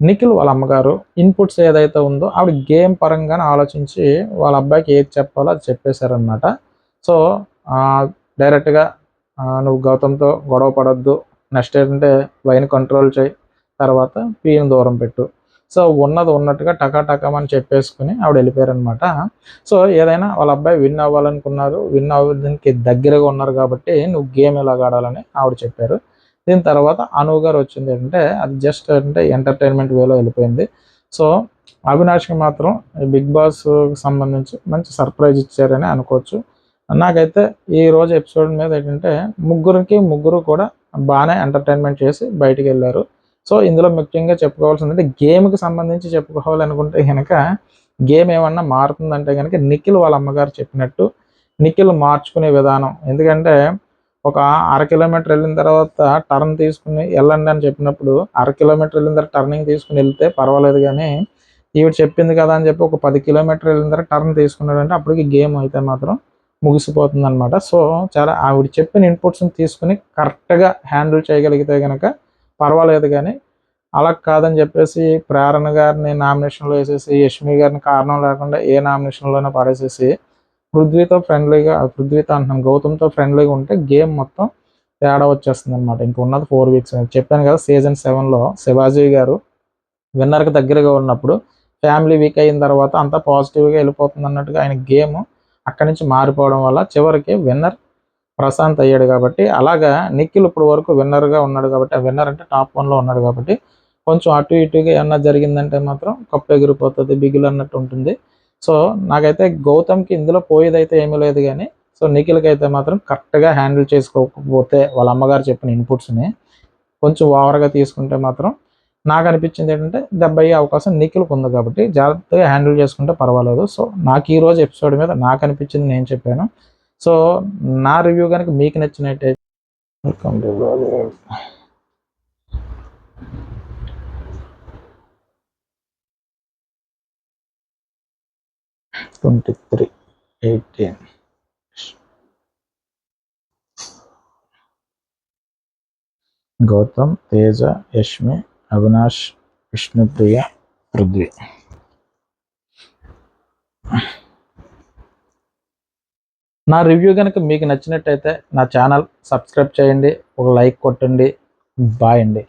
నిఖిల్ వాళ్ళ అమ్మగారు ఇన్పుట్స్ ఏదైతే ఉందో ఆవిడ గేమ్ పరంగానే ఆలోచించి వాళ్ళ అబ్బాయికి ఏది చెప్పాలో అది చెప్పేశారనమాట. సో డైరెక్ట్గా నువ్వు గౌతమ్తో గొడవ పడొద్దు, నెక్స్ట్ ఏంటంటే వైన్ కంట్రోల్ చేయి, తర్వాత పీని దూరం పెట్టు. సో ఉన్నది ఉన్నట్టుగా టకాటకమని చెప్పేసుకుని ఆవిడ వెళ్ళిపోయారనమాట. సో ఏదైనా వాళ్ళ అబ్బాయి విన్ అవ్వాలనుకున్నారు, విన్ అవ్వడానికి దగ్గరగా ఉన్నారు కాబట్టి నువ్వు గేమ్ ఎలాగ ఆడాలని ఆవిడ చెప్పారు. దీని తర్వాత అనువు గారు వచ్చింది అంటే అది జస్ట్ అంటే ఎంటర్టైన్మెంట్ వేలో వెళ్ళిపోయింది. సో అవినాష్కి మాత్రం బిగ్ బాస్కి సంబంధించి మంచి సర్ప్రైజ్ ఇచ్చారని అనుకోవచ్చు. నాకైతే ఈ రోజు ఎపిసోడ్ మీద ఏంటంటే ముగ్గురు కూడా బాగానే ఎంటర్టైన్మెంట్ చేసి బయటికి వెళ్ళారు. సో ఇందులో ముఖ్యంగా చెప్పుకోవాల్సిందంటే గేమ్కి సంబంధించి చెప్పుకోవాలనుకుంటే కనుక గేమ్ ఏమన్నా మారుతుందంటే కనుక నిఖిల్ వాళ్ళ అమ్మగారు చెప్పినట్టు నిఖిల్ మార్చుకునే విధానం. ఎందుకంటే ఒక 1/2 కిలోమీటర్ వెళ్ళిన తర్వాత టర్న్ తీసుకుని వెళ్ళండి అని చెప్పినప్పుడు 1/2 కిలోమీటర్ వెళ్ళిన తర్వాత టర్నింగ్ తీసుకుని వెళ్తే పర్వాలేదు, కానీ ఈవిడ చెప్పింది కదా అని చెప్పి ఒక 10 కిలోమీటర్ వెళ్ళిన తర్వాత టర్న్ తీసుకున్నాడంటే అప్పటికి గేమ్ అయితే మాత్రం ముగిసిపోతుంది అనమాట. సో చాలా ఆవిడ చెప్పిన ఇన్పుట్స్ని తీసుకుని కరెక్ట్గా హ్యాండిల్ చేయగలిగితే కనుక పర్వాలేదు, కానీ అలా కాదని చెప్పేసి ప్రేరణ గారిని నామినేషన్లో వేసేసి యష్మి గారిని కారణం లేకుండా ఏ నామినేషన్లోనే పడేసేసి పృథ్వీతో అంటున్నాను, గౌతమ్తో ఫ్రెండ్లీగా ఉంటే గేమ్ మొత్తం తేడా వచ్చేస్తుంది అనమాట. ఇంక ఉన్నది 4 వీక్స్. చెప్పాను కదా, సీజన్ 7లో శివాజీ గారు విన్నర్కి దగ్గరగా ఉన్నప్పుడు ఫ్యామిలీ వీక్ అయిన తర్వాత అంతా పాజిటివ్గా వెళ్ళిపోతుంది అన్నట్టుగా ఆయన గేమ్ అక్కడి నుంచి మారిపోవడం వల్ల చివరికి విన్నర్ ప్రశాంత్ అయ్యాడు. కాబట్టి అలాగా నిఖిల్ ఇప్పుడు వరకు విన్నర్గా ఉన్నాడు కాబట్టి, ఆ విన్నర్ అంటే టాప్ 1లో ఉన్నాడు కాబట్టి కొంచెం అటు ఇటుగా ఏమన్నా జరిగిందంటే మాత్రం కప్పు ఎగిరిపోతుంది, బిగులు అన్నట్టు ఉంటుంది. సో నాకైతే గౌతమ్కి ఇందులో పోయేదైతే ఏమీ లేదు, కానీ సో నిఖిల్కి అయితే మాత్రం కరెక్ట్గా హ్యాండిల్ చేసుకోకపోతే వాళ్ళ అమ్మగారు చెప్పిన ఇన్పుట్స్ని కొంచెం ఓవర్గా తీసుకుంటే మాత్రం నాకు అనిపించింది ఏంటంటే దెబ్బ అయ్యే అవకాశం నిఖిల్కి ఉంది. కాబట్టి జాగ్రత్తగా హ్యాండిల్ చేసుకుంటే పర్వాలేదు. సో నాకు ఈరోజు ఎపిసోడ్ మీద నాకు అనిపించింది నేను చెప్పాను. సో నా రివ్యూ కనుక మీకు నచ్చినట్టయితే వెల్కమ్ టు 23/18 గౌతమ్, తేజ, యష్మి, అవినాష్, విష్ణుప్రియ, పృథ్వీ. నా రివ్యూ కనుక మీకు నచ్చినట్టయితే నా ఛానల్ సబ్స్క్రైబ్ చేయండి, ఒక లైక్ కొట్టండి. బాయ్ అండి.